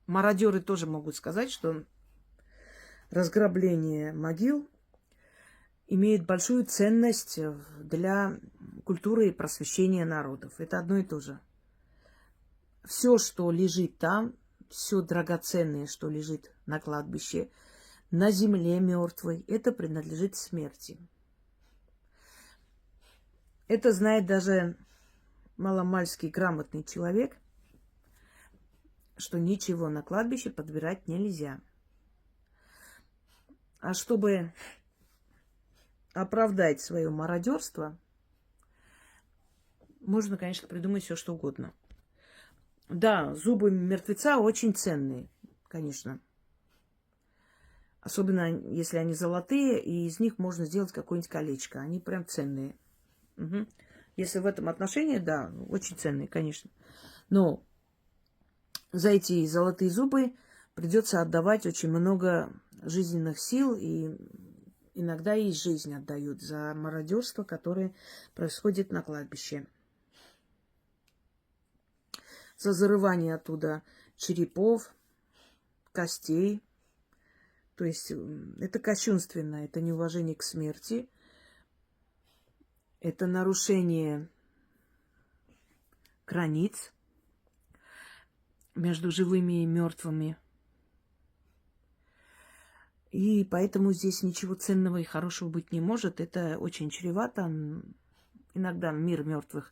мародеры тоже могут сказать, что разграбление могил имеет большую ценность для культуры и просвещения народов. Это одно и то же. Все, что лежит там, все драгоценное, что лежит на кладбище, на земле мертвой, это принадлежит смерти. Это знает даже маломальский грамотный человек, что ничего на кладбище подбирать нельзя. А чтобы оправдать свое мародерство, можно, конечно, придумать все, что угодно. Да, зубы мертвеца очень ценные, конечно. Особенно, если они золотые, и из них можно сделать какое-нибудь колечко. Они прям ценные. Угу. Если в этом отношении, да, очень ценные, конечно. Но за эти золотые зубы придется отдавать очень много жизненных сил, и иногда и жизнь отдают за мародерство, которое происходит на кладбище. За зарывание оттуда черепов, костей. То есть это кощунственно, это неуважение к смерти, это нарушение границ между живыми и мертвыми. И поэтому здесь ничего ценного и хорошего быть не может. Это очень чревато. Иногда мир мертвых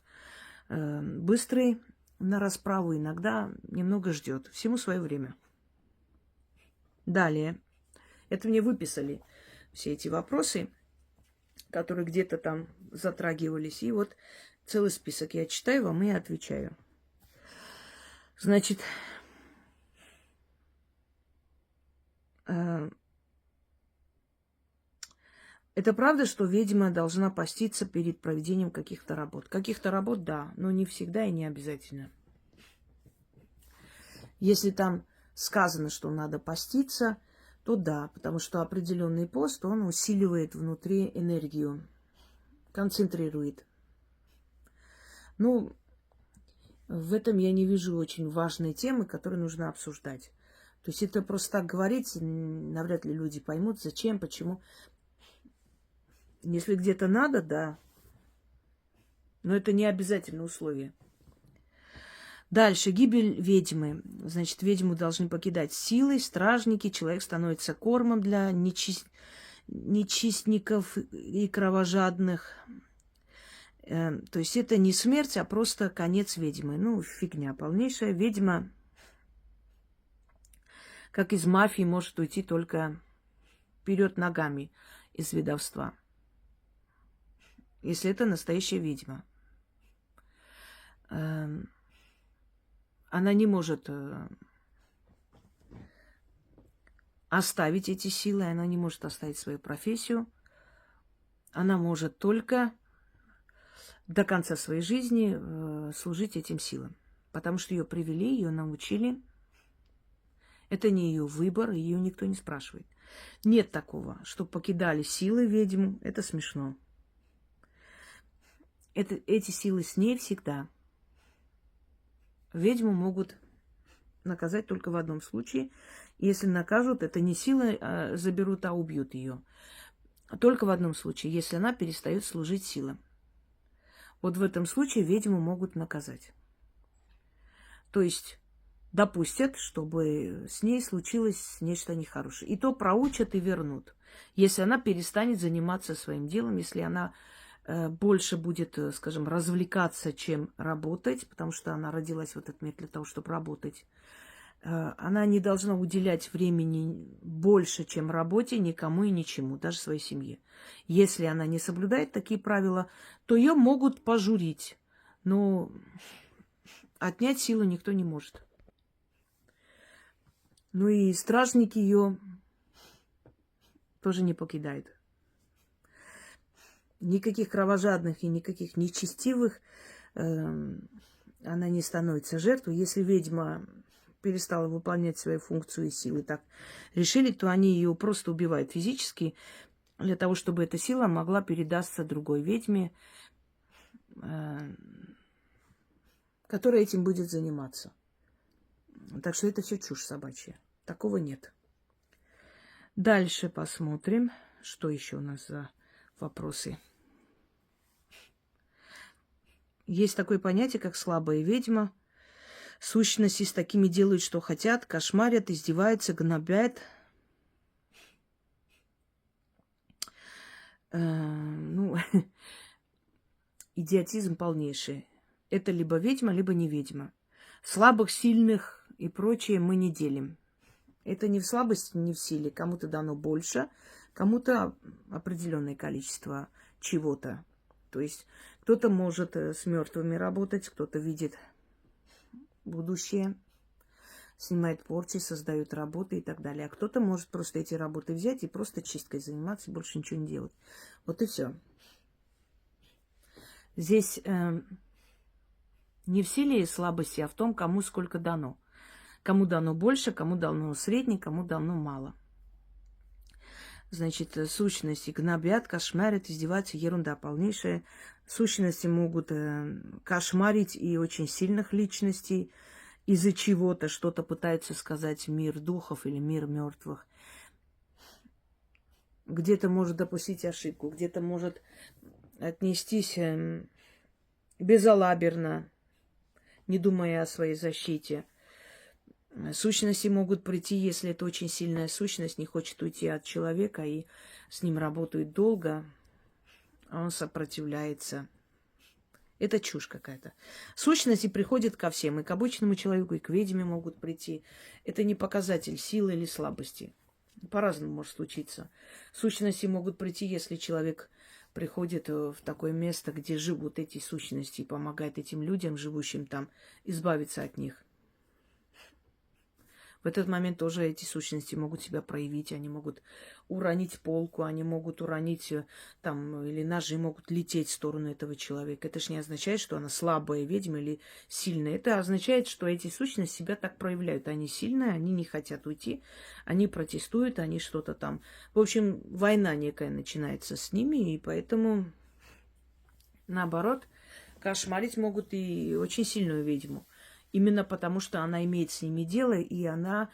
быстрый на расправу, иногда немного ждет. Всему свое время. Далее. Это мне выписали все эти вопросы, которые где-то там затрагивались. И вот целый список я читаю вам и отвечаю. Значит, Это правда, что ведьма должна поститься перед проведением каких-то работ? Каких-то работ, да, но не всегда и не обязательно. Если там сказано, что надо поститься, то да, потому что определенный пост, он усиливает внутри энергию, концентрирует. Ну, в этом я не вижу очень важной темы, которую нужно обсуждать. То есть это просто так говорить, навряд ли люди поймут, зачем, почему. Если где-то надо, да. Но это не обязательное условие. Дальше. Гибель ведьмы. Значит, ведьму должны покидать силой, стражники. Человек становится кормом для нечистников и кровожадных. То есть это не смерть, а просто конец ведьмы. Ну, фигня полнейшая. Ведьма, как из мафии, может уйти только вперед ногами из ведовства. Если это настоящая ведьма. Она не может оставить эти силы, она не может оставить свою профессию. Она может только до конца своей жизни служить этим силам. Потому что ее привели, ее научили. Это не ее выбор, ее никто не спрашивает. Нет такого, что покидали силы ведьму. Это смешно. Эти силы с ней всегда. Ведьму могут наказать только в одном случае. Если накажут, это не силы заберут, а убьют ее. Только в одном случае, если она перестает служить силам. Вот в этом случае ведьму могут наказать. То есть допустят, чтобы с ней случилось нечто нехорошее. И то проучат и вернут. Если она перестанет заниматься своим делом, если она больше будет, скажем, развлекаться, чем работать, потому что она родилась в этот мир для того, чтобы работать. Она не должна уделять времени больше, чем работе, никому и ничему, даже своей семье. Если она не соблюдает такие правила, то ее могут пожурить, но отнять силу никто не может. Ну и стражники ее тоже не покидают. Никаких кровожадных и никаких нечестивых она не становится жертвой. Если ведьма перестала выполнять свою функцию и силы так решили, то они ее просто убивают физически для того, чтобы эта сила могла передаться другой ведьме, которая этим будет заниматься. Так что это все чушь собачья. Такого нет. Дальше посмотрим, что еще у нас за вопросы. Есть такое понятие, как слабая ведьма. Сущности с такими делают, что хотят, кошмарят, издеваются, гнобят. Идиотизм полнейший. Это либо ведьма, либо не ведьма. Слабых, сильных и прочее мы не делим. Это не в слабости, не в силе. Кому-то дано больше, кому-то определенное количество чего-то. То есть кто-то может с мертвыми работать, кто-то видит будущее, снимает порчи, создает работы и так далее. А кто-то может просто эти работы взять и просто чисткой заниматься, и больше ничего не делать. Вот и все. Здесь не в силе и слабости, а в том, кому сколько дано. Кому дано больше, кому дано средне, кому дано мало. Значит, сущности гнобят, кошмарят, издеваются, ерунда полнейшая. Сущности могут кошмарить и очень сильных личностей из-за чего-то, что-то пытаются сказать мир духов или мир мертвых. Где-то может допустить ошибку, где-то может отнестись безалаберно, не думая о своей защите. Сущности могут прийти, если это очень сильная сущность, не хочет уйти от человека и с ним работает долго, а он сопротивляется. Это чушь какая-то. Сущности приходят ко всем, и к обычному человеку, и к ведьме могут прийти. Это не показатель силы или слабости. По-разному может случиться. Сущности могут прийти, если человек приходит в такое место, где живут эти сущности, и помогает этим людям, живущим там, избавиться от них. В этот момент тоже эти сущности могут себя проявить. Они могут уронить полку, они могут уронить там, или ножи могут лететь в сторону этого человека. Это же не означает, что она слабая ведьма или сильная. Это означает, что эти сущности себя так проявляют. Они сильные, они не хотят уйти, они протестуют, они что-то там. В общем, война некая начинается с ними, и поэтому, наоборот, кошмарить могут и очень сильную ведьму. Именно потому, что она имеет с ними дело, и она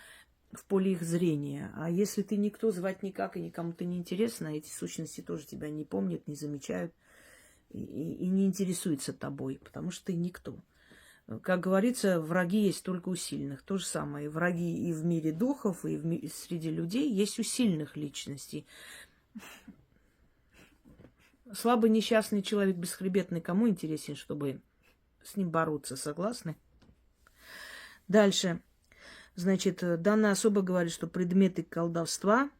в поле их зрения. А если ты никто, звать никак, и никому ты не интересна, эти сущности тоже тебя не помнят, не замечают и не интересуются тобой, потому что ты никто. Как говорится, враги есть только у сильных. То же самое. Враги и в мире духов, и среди людей есть у сильных личностей. Слабый несчастный человек, бесхребетный, кому интересен, чтобы с ним бороться, согласны? Дальше. Значит, данная особа говорит, что предметы колдовства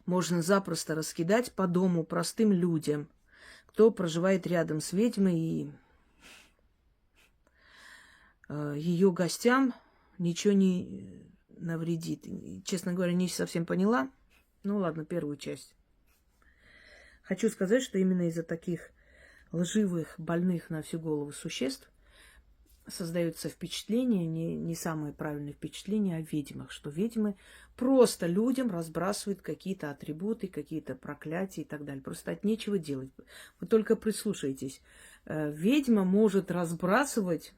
можно запросто раскидать по дому простым людям, кто проживает рядом с ведьмой, и ее гостям ничего не навредит. Честно говоря, не совсем поняла. Ну ладно, первую часть. Хочу сказать, что именно из-за таких лживых, больных на всю голову существ создается впечатление, не самое правильное впечатление о ведьмах, что ведьмы просто людям разбрасывают какие-то атрибуты, какие-то проклятия и так далее. Просто от нечего делать. Вы только прислушайтесь. Ведьма может разбрасывать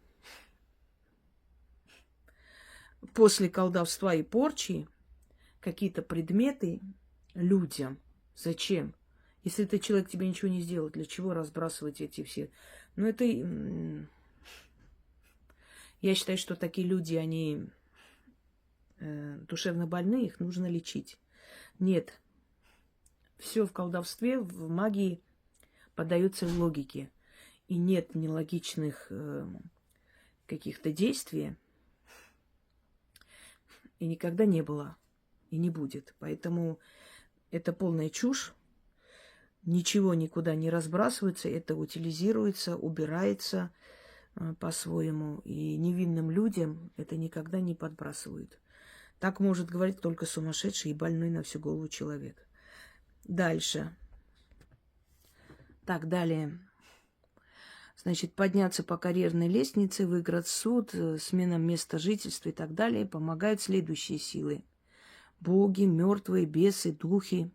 после колдовства и порчи какие-то предметы людям. Зачем? Если этот человек тебе ничего не сделал, для чего разбрасывать эти все? Ну, это... Я считаю, что такие люди, они душевно больны, их нужно лечить. Нет. Все в колдовстве, в магии поддается логике. И нет нелогичных каких-то действий. И никогда не было. И не будет. Поэтому это полная чушь. Ничего никуда не разбрасывается. Это утилизируется, убирается по-своему. И невинным людям это никогда не подбрасывают. Так может говорить только сумасшедший и больной на всю голову человек. Дальше. Так, далее. Значит, подняться по карьерной лестнице, выиграть суд, смена места жительства и так далее помогают следующие силы. Боги, мертвые, бесы, духи.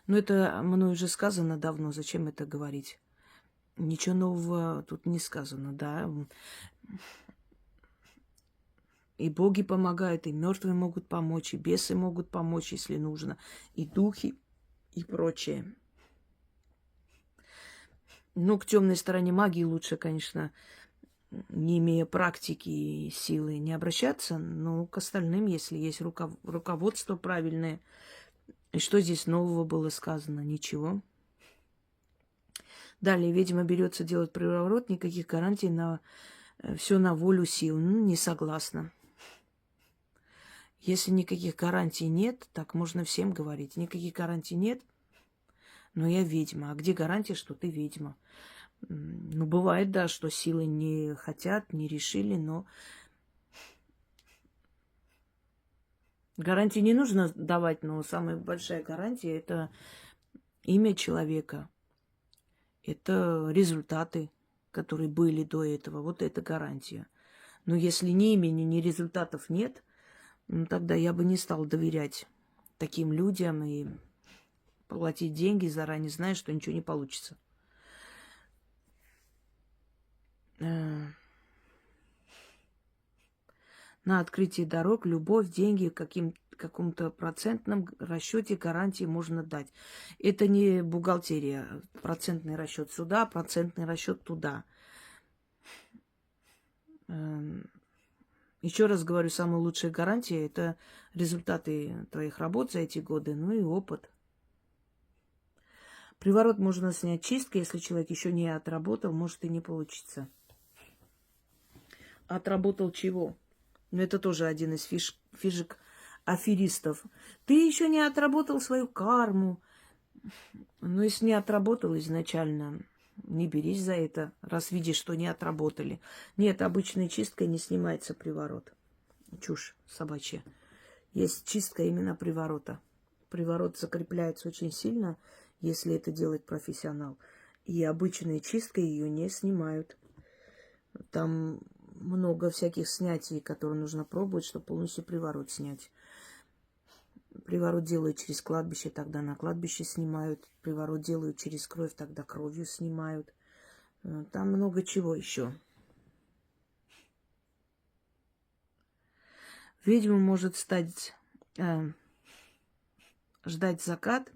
Но это мной уже сказано давно. Зачем это говорить? Ничего нового тут не сказано, да. И боги помогают, и мертвые могут помочь, и бесы могут помочь, если нужно, и духи, и прочее. Ну, к темной стороне магии лучше, конечно, не имея практики и силы, не обращаться, но к остальным, если есть руководство правильное. И что здесь нового было сказано? Ничего. Далее, ведьма берется делать приворот, никаких гарантий на все на волю сил. Ну, не согласна. Если никаких гарантий нет, так можно всем говорить. Никаких гарантий нет, но я ведьма. А где гарантия, что ты ведьма? Ну, бывает, да, что силы не хотят, не решили, но гарантии не нужно давать, но самая большая гарантия – это имя человека. Это результаты, которые были до этого. Вот это гарантия. Но если ни имени, ни результатов нет, ну, тогда я бы не стал доверять таким людям и платить деньги, заранее зная, что ничего не получится. На открытие дорог любовь, деньги каком-то процентном расчете гарантии можно дать. Это не бухгалтерия. Процентный расчет сюда, процентный расчет туда. Еще раз говорю, самая лучшая гарантия – это результаты твоих работ за эти годы, ну и опыт. Приворот можно снять чисткой, если человек еще не отработал, может и не получиться. Отработал чего? Ну, это тоже один из фишек аферистов. Ты еще не отработал свою карму. Ну, если не отработал изначально, не берись за это, раз видишь, что не отработали. Нет, обычной чисткой не снимается приворот. чушь собачья. Есть чистка именно приворота. Приворот закрепляется очень сильно, если это делает профессионал. И обычной чисткой ее не снимают. Там много всяких снятий, которые нужно пробовать, чтобы полностью приворот снять. Приворот делают через кладбище, тогда на кладбище снимают. Приворот делают через кровь, тогда кровью снимают. Там много чего еще. Ведьма может ждать закат,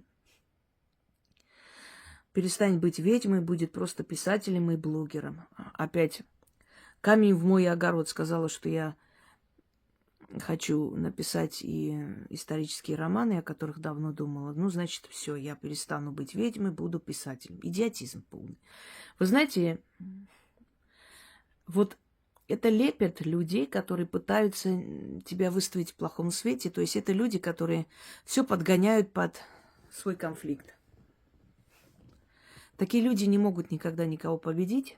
перестанет быть ведьмой, будет просто писателем и блогером. Опять камень в мой огород, сказала, что я хочу написать и исторические романы, о которых давно думала. Ну, значит, все, я перестану быть ведьмой, буду писателем. Идиотизм полный. Вы знаете, вот это лепят людей, которые пытаются тебя выставить в плохом свете. То есть это люди, которые все подгоняют под свой конфликт. Такие люди не могут никогда никого победить.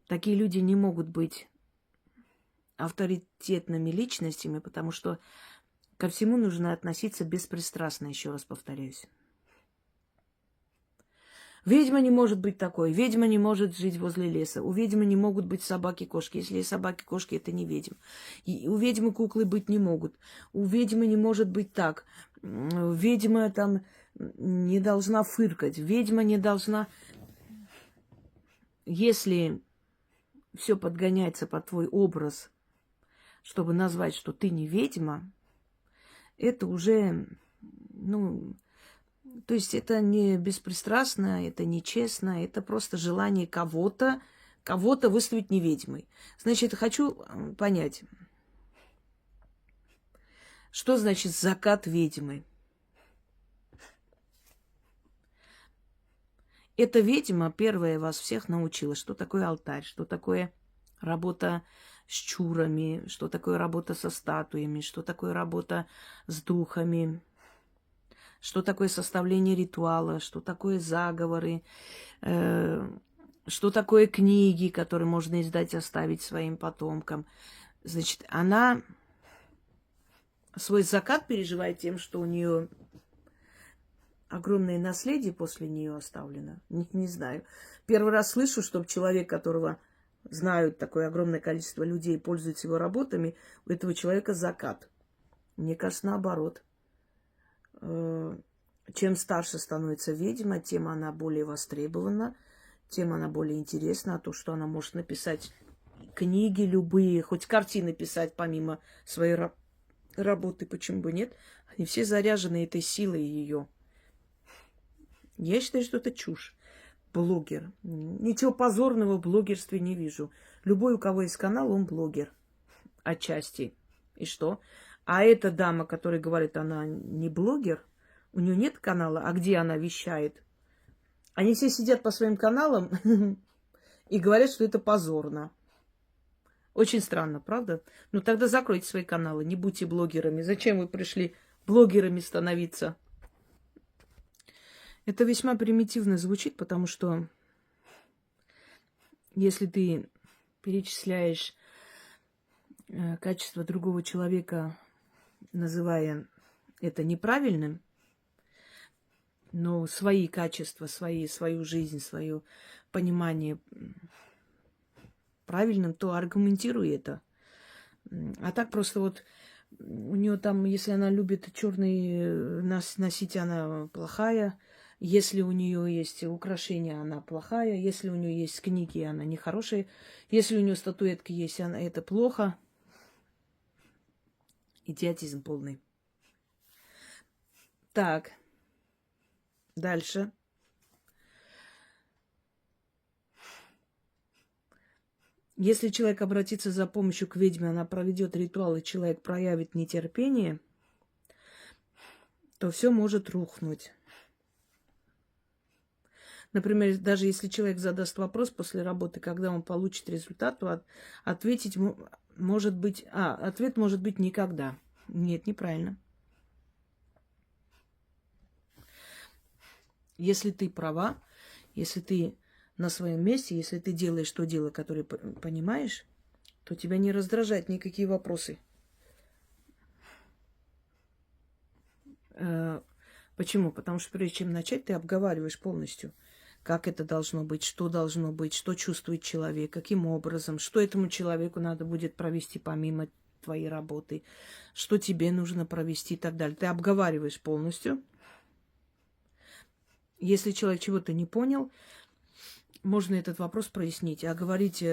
Такие люди не могут быть авторитетными личностями, потому что ко всему нужно относиться беспристрастно, еще раз повторяюсь. Ведьма не может быть такой. Ведьма не может жить возле леса. У ведьмы не могут быть собаки-кошки. Если есть собаки-кошки, это не ведьм. И у ведьмы куклы быть не могут. У ведьмы не может быть так. Ведьма там не должна фыркать. Ведьма не должна... Если все подгоняется под твой образ, чтобы назвать, что ты не ведьма, это уже, то есть это не беспристрастно, это не честно, это просто желание кого-то выставить не ведьмой. Значит, хочу понять, что значит закат ведьмы? Эта ведьма первая вас всех научила, что такое алтарь, что такое работа с чурами, что такое работа со статуями, что такое работа с духами, что такое составление ритуала, что такое заговоры, что такое книги, которые можно издать, оставить своим потомкам. Значит, она свой закат переживает тем, что у нее огромное наследие после нее оставлено. Не знаю. Первый раз слышу, чтобы человек, которого знают такое огромное количество людей, пользуется его работами, у этого человека закат. Мне кажется, наоборот. Чем старше становится ведьма, тем она более востребована, тем она более интересна. А то, что она может написать книги любые, хоть картины писать помимо своей работы, почему бы нет, они все заряжены этой силой ее. Я считаю, что это чушь. Блогер. Ничего позорного в блогерстве не вижу. Любой, у кого есть канал, он блогер. Отчасти. И что? А эта дама, которая говорит, она не блогер, у нее нет канала, а где она вещает? Они все сидят по своим каналам и говорят, что это позорно. Очень странно, правда? Ну тогда закройте свои каналы, не будьте блогерами. Зачем вы пришли блогерами становиться? Это весьма примитивно звучит, потому что если ты перечисляешь качество другого человека, называя это неправильным, но свои качества, свою жизнь, свое понимание правильным, то аргументируй это. А так просто вот у нее там, если она любит черный носить, она плохая. Если у нее есть украшения, она плохая. Если у нее есть книги, она нехорошая. Если у нее статуэтки есть, это плохо. Идиотизм полный. Так. Дальше. Если человек обратится за помощью к ведьме, она проведет ритуал, и человек проявит нетерпение, то все может рухнуть. Например, даже если человек задаст вопрос после работы, когда он получит результат, то ответить может быть... ответ может быть никогда. Нет, неправильно. Если ты права, если ты на своем месте, если ты делаешь то дело, которое понимаешь, то тебя не раздражают никакие вопросы. Почему? Потому что прежде чем начать, ты обговариваешь полностью, как это должно быть, что чувствует человек, каким образом, что этому человеку надо будет провести помимо твоей работы, что тебе нужно провести и так далее. Ты обговариваешь полностью. Если человек чего-то не понял, можно этот вопрос прояснить. А говорить,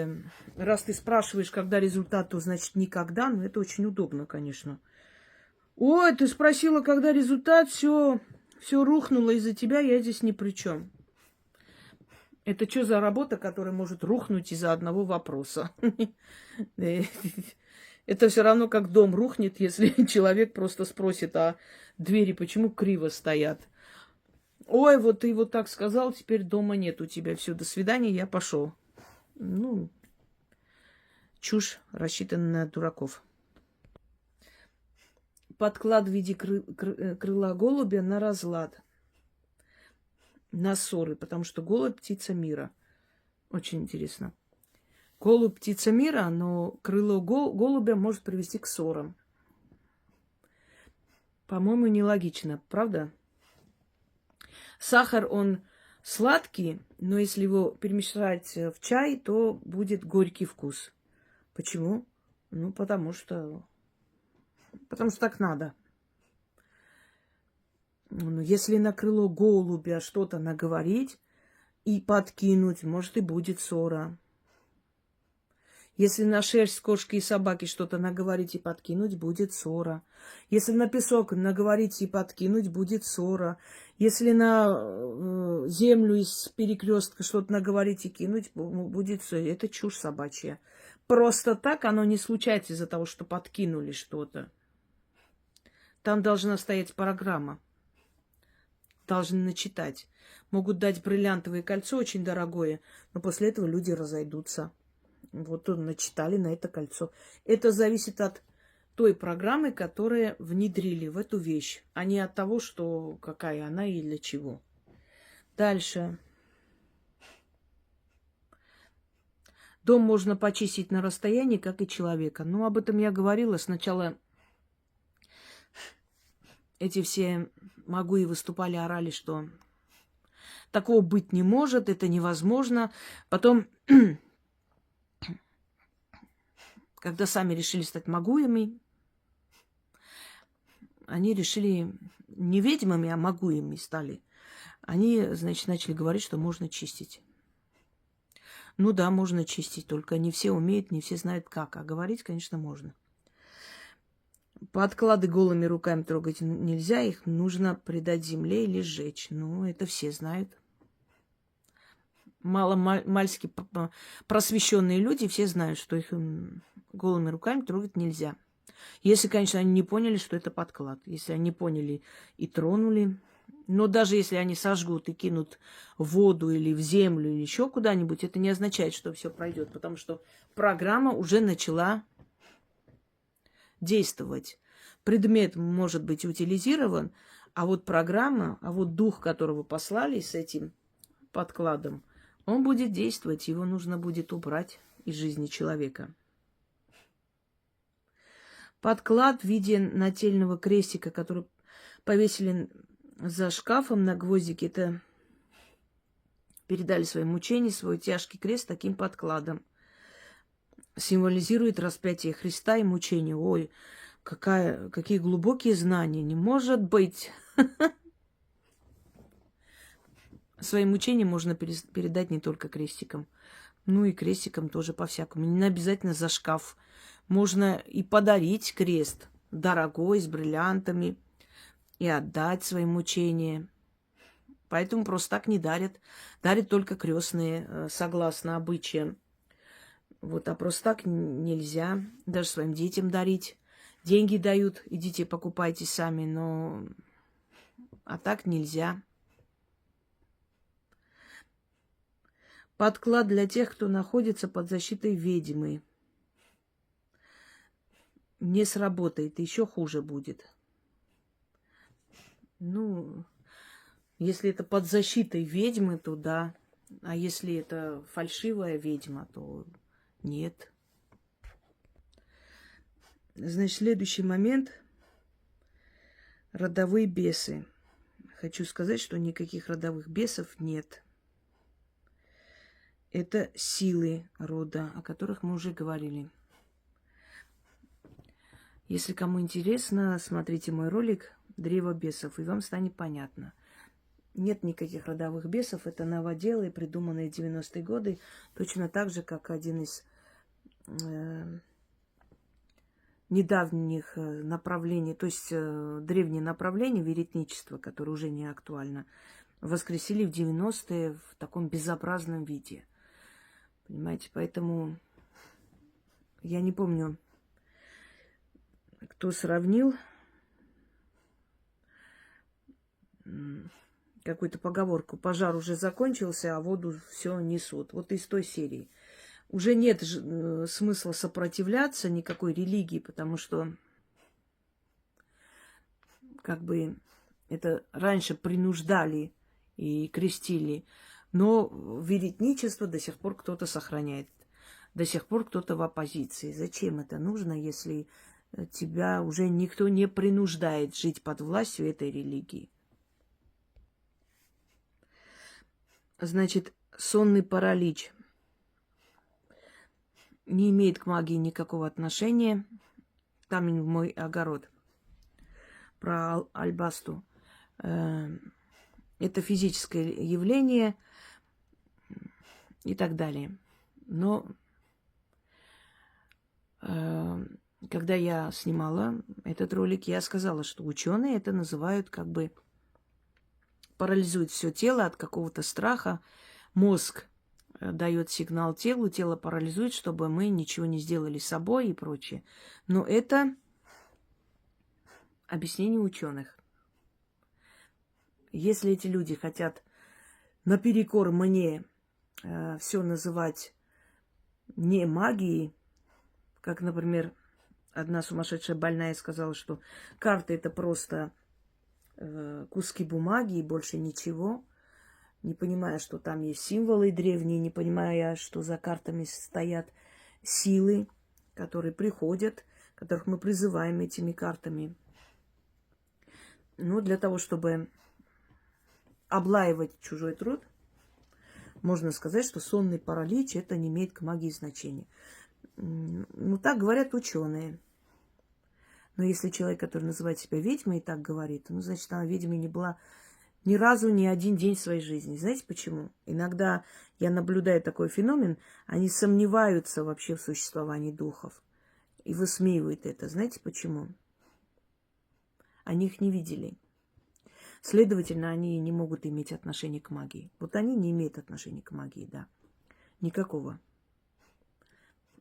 раз ты спрашиваешь, когда результат, то значит никогда, ну это очень удобно, конечно. Ой, ты спросила, когда результат, все рухнуло из-за тебя, я здесь ни при чем. Это что за работа, которая может рухнуть из-за одного вопроса? Это все равно как дом рухнет, если человек просто спросит, а двери почему криво стоят? Ой, вот ты вот так сказал, теперь дома нет у тебя. Все, до свидания, я пошел. Ну, чушь, рассчитанная на дураков. Подклад в виде крыла голубя на разлад, на ссоры, потому что голубь – птица мира. Очень интересно. Голубь – птица мира, но крыло голубя может привести к ссорам. По-моему, нелогично, правда? Сахар, он сладкий, но если его перемешать в чай, то будет горький вкус. Почему? Ну, потому что так надо. Ну, если на крыло голубя что-то наговорить и подкинуть, может, и будет ссора. Если на шерсть кошки и собаки что-то наговорить и подкинуть, будет ссора. Если на песок наговорить и подкинуть, будет ссора. Если на землю из перекрестка что-то наговорить и кинуть, будет ссора. Это чушь собачья. Просто так оно не случается из-за того, что подкинули что-то. Там должна стоять программа. Должны начитать. Могут дать бриллиантовое кольцо, очень дорогое, но после этого люди разойдутся. Вот начитали на это кольцо. Это зависит от той программы, которую внедрили в эту вещь, а не от того, что какая она и для чего. Дальше. Дом можно почистить на расстоянии, как и человека. Ну, об этом я говорила. Сначала эти все магуи выступали, орали, что такого быть не может, это невозможно. Потом, когда сами решили стать магуями, они решили не ведьмами, а магуями стали. Они, значит, начали говорить, что можно чистить. Ну да, можно чистить, только не все умеют, не все знают как. А говорить, конечно, можно. Подклады голыми руками трогать нельзя, их нужно предать земле или сжечь. Ну, это все знают. Мальски просвещенные люди все знают, что их голыми руками трогать нельзя. Если, конечно, они не поняли, что это подклад. Если они поняли и тронули. Но даже если они сожгут и кинут в воду или в землю или еще куда-нибудь, это не означает, что все пройдет, потому что программа уже начала действовать. Предмет может быть утилизирован, а вот программа, а вот дух, которого послали с этим подкладом, он будет действовать, его нужно будет убрать из жизни человека. Подклад в виде нательного крестика, который повесили за шкафом на гвоздике, это передали свои мучения, свой тяжкий крест таким подкладом. Символизирует распятие Христа и мучение. Ой, какие глубокие знания. Не может быть. Свои мучения можно передать не только крестиком. Ну и крестиком тоже по-всякому. Не обязательно за шкаф. Можно и подарить крест дорогой, с бриллиантами, и отдать свои мучения. Поэтому просто так не дарят. Дарят только крестные, согласно обычаям. Вот, а просто так нельзя даже своим детям дарить. Деньги дают, идите покупайте сами, но а так нельзя. Подклад для тех, кто находится под защитой ведьмы. Не сработает, еще хуже будет. Ну, если это под защитой ведьмы, то да. А если это фальшивая ведьма, то нет. Значит, следующий момент. Родовые бесы. Хочу сказать, что никаких родовых бесов нет. Это силы рода, о которых мы уже говорили. Если кому интересно, смотрите мой ролик «Древо бесов», и вам станет понятно. Нет никаких родовых бесов, это новоделы, придуманные в 90-е годы, точно так же, как один из недавних направлений, то есть древнее направление веретничества, которое уже не актуально, воскресили в 90-е в таком безобразном виде. Понимаете, поэтому я не помню, кто сравнил какую-то поговорку: пожар уже закончился, а воду все несут. Вот из той серии. Уже нет смысла сопротивляться никакой религии, потому что как бы это раньше принуждали и крестили, но веретничество до сих пор кто-то сохраняет, до сих пор кто-то в оппозиции. Зачем это нужно, если тебя уже никто не принуждает жить под властью этой религии? Значит, сонный паралич не имеет к магии никакого отношения. Камень в мой огород. Про Альбасту. Это физическое явление и так далее. Но когда я снимала этот ролик, я сказала, что ученые это называют как бы парализует все тело от какого-то страха. Мозг дает сигнал телу, тело парализует, чтобы мы ничего не сделали с собой и прочее. Но это объяснение ученых. Если эти люди хотят наперекор мне все называть не магией, как, например, одна сумасшедшая больная сказала, что карты это просто куски бумаги и больше ничего, не понимая, что там есть символы древние, не понимая, что за картами стоят силы, которые приходят, которых мы призываем этими картами. Но для того, чтобы облаивать чужой труд, можно сказать, что сонный паралич это не имеет к магии значения. Ну, так говорят ученые. Но если человек, который называет себя ведьмой, и так говорит, ну, значит, она ведьмой не была ни разу, ни один день в своей жизни. Знаете почему? Иногда я наблюдаю такой феномен, они сомневаются вообще в существовании духов и высмеивают это. Знаете почему? Они их не видели. Следовательно, они не могут иметь отношения к магии. Вот они не имеют отношения к магии, да. Никакого.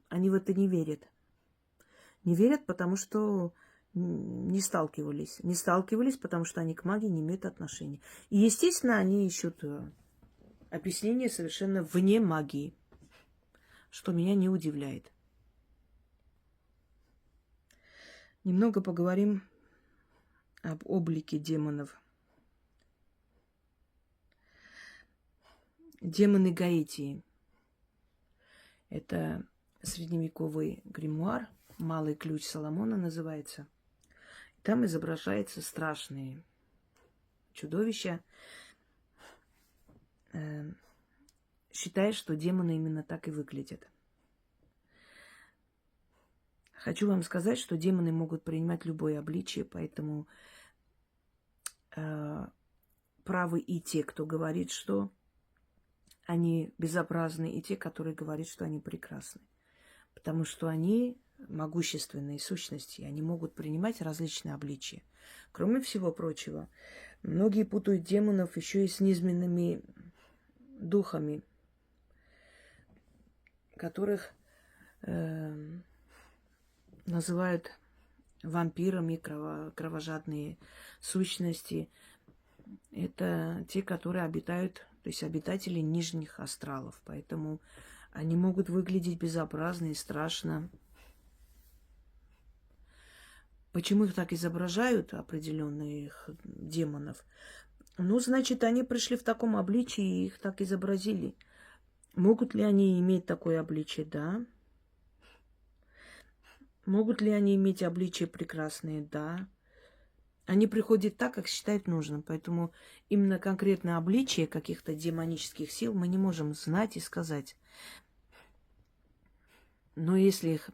Они в это не верят. Не верят, потому что не сталкивались. Не сталкивались, потому что они к магии не имеют отношения. И, естественно, они ищут объяснение совершенно вне магии, что меня не удивляет. Немного поговорим об облике демонов. Демоны Гаитии. Это средневековый гримуар, «Малый ключ Соломона» называется. Там изображаются страшные чудовища. Считаю, что демоны именно так и выглядят. Хочу вам сказать, что демоны могут принимать любое обличие, поэтому правы и те, кто говорит, что они безобразны, и те, которые говорят, что они прекрасны. Потому что они могущественные сущности, они могут принимать различные обличия. Кроме всего прочего, многие путают демонов еще и с низменными духами, которых называют вампирами, кровожадные сущности. Это те, которые обитают, то есть обитатели нижних астралов. Поэтому они могут выглядеть безобразно и страшно. Почему их так изображают, определенных демонов? Ну, значит, они пришли в таком обличии и их так изобразили. Могут ли они иметь такое обличие? Да. Могут ли они иметь обличия прекрасные? Да. Они приходят так, как считают нужным. Поэтому именно конкретное обличие каких-то демонических сил мы не можем знать и сказать. Но если их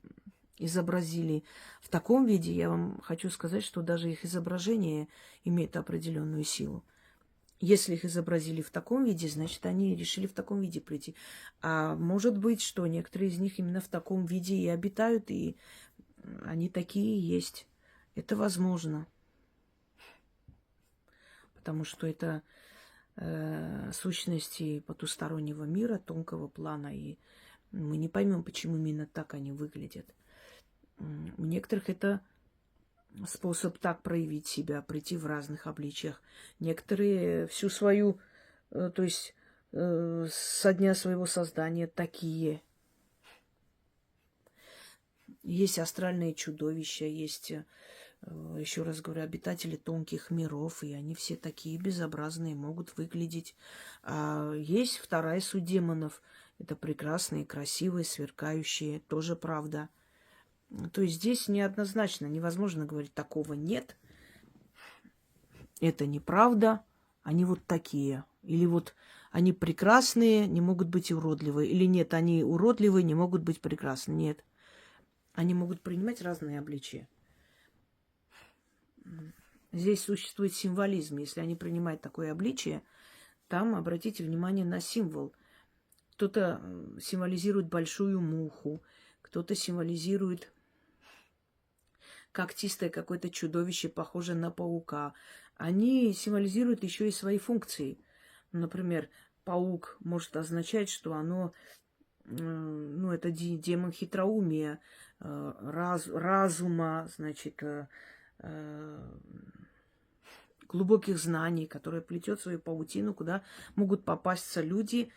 изобразили в таком виде, я вам хочу сказать, что даже их изображение имеет определенную силу. Если их изобразили в таком виде, значит, они решили в таком виде прийти. А может быть, что некоторые из них именно в таком виде и обитают, и они такие и есть. Это возможно. Потому что это сущности потустороннего мира, тонкого плана, и мы не поймем, почему именно так они выглядят. У некоторых это способ так проявить себя, прийти в разных обличиях. Некоторые всю свою, то есть со дня своего создания такие. Есть астральные чудовища, есть, еще раз говорю, обитатели тонких миров, и они все такие безобразные, могут выглядеть. А есть вторая суть демонов. Это прекрасные, красивые, сверкающие, тоже правда. То есть здесь неоднозначно, невозможно говорить, такого нет. Это неправда, они вот такие. Или вот они прекрасные, не могут быть уродливые. Или нет, они уродливые, не могут быть прекрасны. Нет. Они могут принимать разные обличия. Здесь существует символизм. Если они принимают такое обличие, там обратите внимание на символ. Кто-то символизирует большую муху, кто-то символизирует когтистое какое-то чудовище, похожее на паука. Они символизируют еще и свои функции. Например, паук может означать, что оно, это демон хитроумия, разума, значит, глубоких знаний, которые плетет свою паутину, куда могут попасться люди,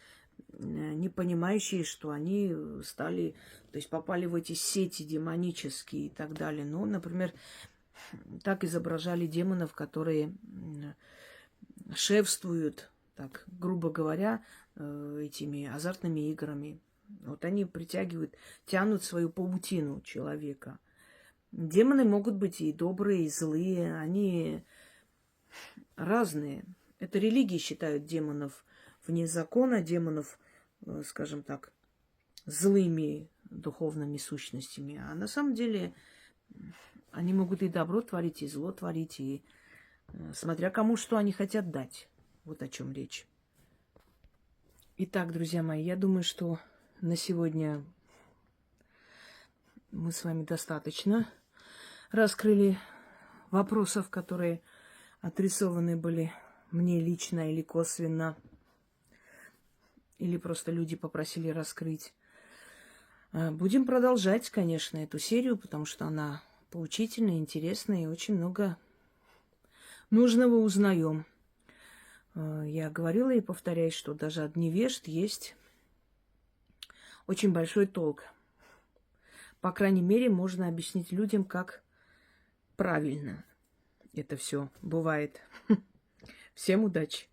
не понимающие, что они стали, то есть попали в эти сети демонические и так далее. Ну, например, так изображали демонов, которые шефствуют, так грубо говоря, этими азартными играми. Вот они притягивают, тянут свою паутину человека. Демоны могут быть и добрые, и злые, они разные. Это религии считают демонов вне закона, демонов, скажем так, злыми духовными сущностями. А на самом деле они могут и добро творить, и зло творить, и смотря кому что они хотят дать. Вот о чем речь. Итак, друзья мои, я думаю, что на сегодня мы с вами достаточно раскрыли вопросов, которые адресованы были мне лично или косвенно, или просто люди попросили раскрыть. Будем продолжать, конечно, эту серию, потому что она поучительная, интересная, и очень много нужного узнаем. Я говорила и повторяюсь, что даже от невежд есть очень большой толк. По крайней мере, можно объяснить людям, как правильно это все бывает. Всем удачи!